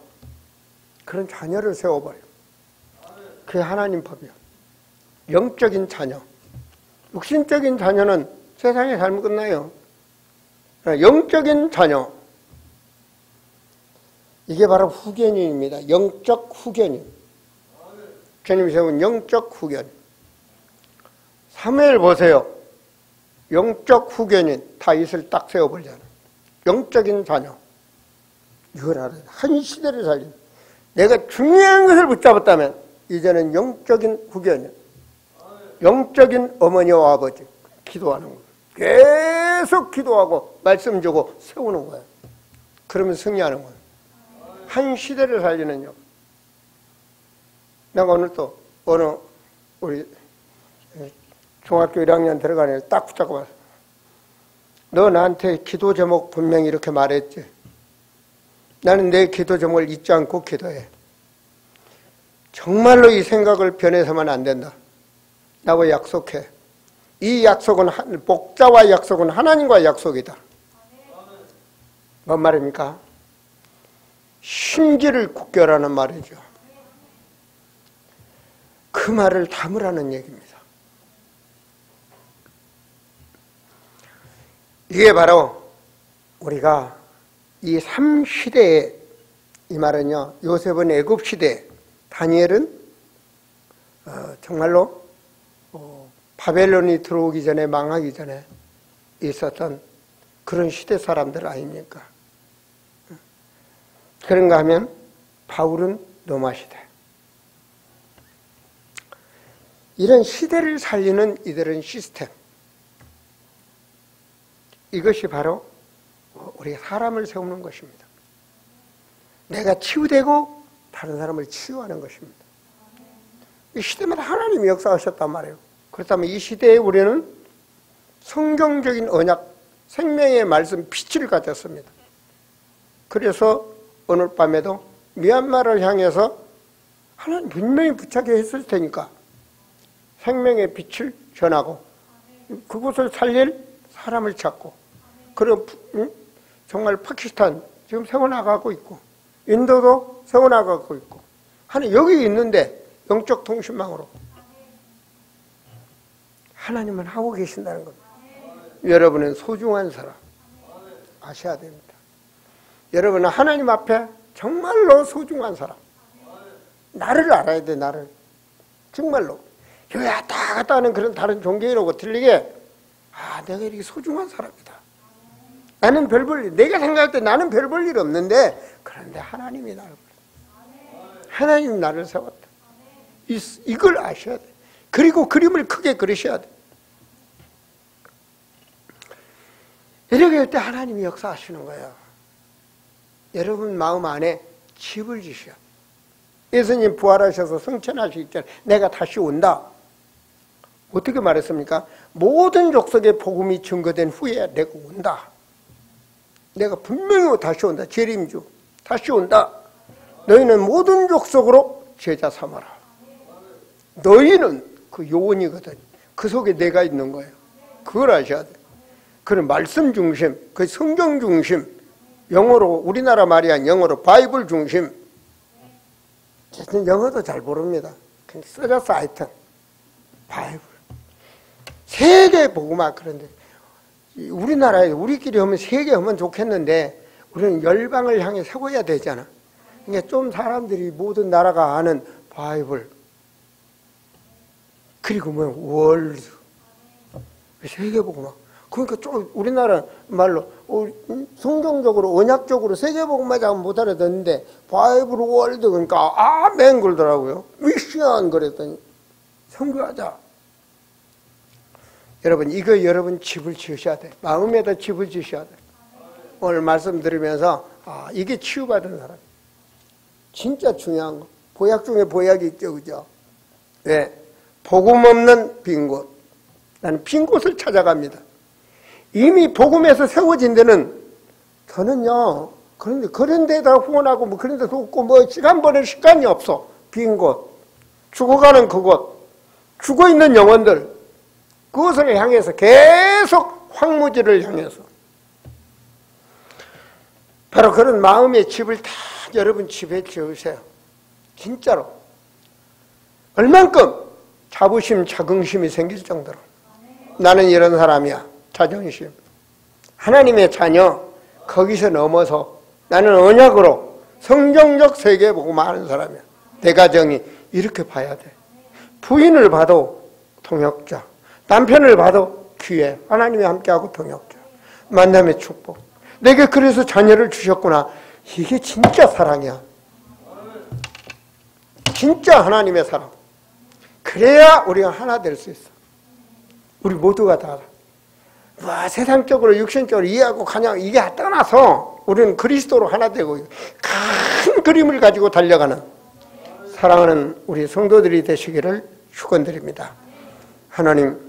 [SPEAKER 1] 그런 자녀를 세워버려. 그게 하나님 법이야. 영적인 자녀. 육신적인 자녀는 세상에 살면 끝나요. 영적인 자녀. 이게 바로 후견인입니다. 영적 후견인. 주님이 세운 영적 후견인. 사무엘 보세요. 영적 후견인. 다윗을 딱 세워보잖아. 영적인 자녀. 이걸 알아야 돼. 한 시대를 살린. 내가 중요한 것을 붙잡았다면 이제는 영적인 후견인. 영적인 어머니와 아버지. 기도하는 거예요. 계속 기도하고 말씀 주고 세우는 거예요. 그러면 승리하는 거예요. 한 시대를 살리는 역. 내가 오늘 또 어느 우리 중학교 1학년 들어가는 애를 딱 붙잡고 봤어. 너 나한테 기도 제목 분명히 이렇게 말했지. 나는 내 기도 제목을 잊지 않고 기도해. 정말로 이 생각을 변해서만 안 된다. 나하고 약속해. 이 약속은 목자와 약속은 하나님과 약속이다. 뭔 말입니까? 심지를 굳게라는 말이죠. 그 말을 담으라는 얘기입니다. 이게 바로 우리가 이 3시대에 이 말은요. 요셉은 애굽시대, 다니엘은 정말로 바벨론이 들어오기 전에 망하기 전에 있었던 그런 시대 사람들 아닙니까? 그런가 하면 바울은 로마 시대. 이런 시대를 살리는 이들은 시스템. 이것이 바로 우리 사람을 세우는 것입니다. 내가 치유되고 다른 사람을 치유하는 것입니다. 이 시대마다 하나님이 역사하셨단 말이에요. 그렇다면 이 시대에 우리는 성경적인 언약, 생명의 말씀 빛을 가졌습니다. 그래서 오늘 밤에도 미얀마를 향해서 하나님 분명히 부착해 했을 테니까 생명의 빛을 전하고 그곳을 살릴 사람을 찾고 그런 정말 파키스탄 지금 세워나가고 있고 인도도 세워나가고 있고 하는 여기 있는데 영적 통신망으로 하나님은 하고 계신다는 겁니다. 여러분은 소중한 사람 아셔야 됩니다. 여러분은 하나님 앞에 정말로 소중한 사람. 나를 알아야 돼. 나를 정말로 교회 왔다 갔다 하는 그런 다른 종교인하고 틀리게 내가 이렇게 소중한 사람이다. 나는 별 볼 일, 내가 생각할 때 나는 별 볼 일 없는데 그런데 하나님이 나를 하나님이 나를 세웠다. 이걸 아셔야 돼. 그리고 그림을 크게 그리셔야 돼. 이렇게 할 때 하나님이 역사하시는 거예요. 여러분 마음 안에 집을 지셔야 돼. 예수님 부활하셔서 승천하시기 전에 내가 다시 온다. 어떻게 말했습니까? 모든 족속의 복음이 증거된 후에 내가 온다. 내가 분명히 다시 온다. 재림주. 다시 온다. 너희는 모든 족속으로 제자 삼아라. 너희는 그 요원이거든. 그 속에 내가 있는 거예요. 그걸 아셔야 돼. 그런 말씀 중심, 그 성경 중심, 영어로 우리나라 말이 아닌 영어로 바이블 중심. 저는 영어도 잘 모릅니다. 그냥 써졌어 하여튼 바이블. 세계 복음화 그런데 우리나라에 우리끼리 하면 세계 하면 좋겠는데 우리는 열방을 향해 세워야 되잖아. 그러니까 좀 사람들이 모든 나라가 아는 바이블 그리고 뭐 월드 세계 복음화. 그러니까 좀 우리나라 말로 성경적으로 언약적으로 세계복음만 잘 못 알아듣는데 바이블 월드 그러니까 아멘 그러더라고요. 미션 그랬더니 선교하자. 여러분 이거 여러분 집을 지으셔야 돼. 마음에다 집을 지으셔야 돼. 오늘 말씀 들으면서 이게 치유받은 사람. 진짜 중요한 거. 보약 중에 보약이 있죠. 그죠? 네. 복음 없는 빈 곳. 나는 빈 곳을 찾아갑니다. 이미 복음에서 세워진 데는 저는요 그런데 그런 데다 후원하고 뭐 그런 데도 없고 뭐 시간 보낼 시간이 없어. 빈 곳, 죽어가는 그곳, 죽어있는 영혼들 그것을 향해서 계속 황무지를 향해서 바로 그런 마음의 집을 다 여러분 집에 지으세요. 진짜로 얼만큼 자부심, 자긍심이 생길 정도로 나는 이런 사람이야. 자존심. 하나님의 자녀, 거기서 넘어서 나는 언약으로 성경적 세계 보고 많은 사람이야. 내 가정이 이렇게 봐야 돼. 부인을 봐도 동역자, 남편을 봐도 기회, 하나님이 함께하고 동역자, 만남의 축복. 내게 그래서 자녀를 주셨구나. 이게 진짜 사랑이야. 진짜 하나님의 사랑. 그래야 우리가 하나 될 수 있어. 우리 모두가 다. 뭐 세상적으로 육신적으로 이해하고 그냥 이게 떠나서 우리는 그리스도로 하나 되고 큰 그림을 가지고 달려가는 사랑하는 우리 성도들이 되시기를 축원드립니다. 하나님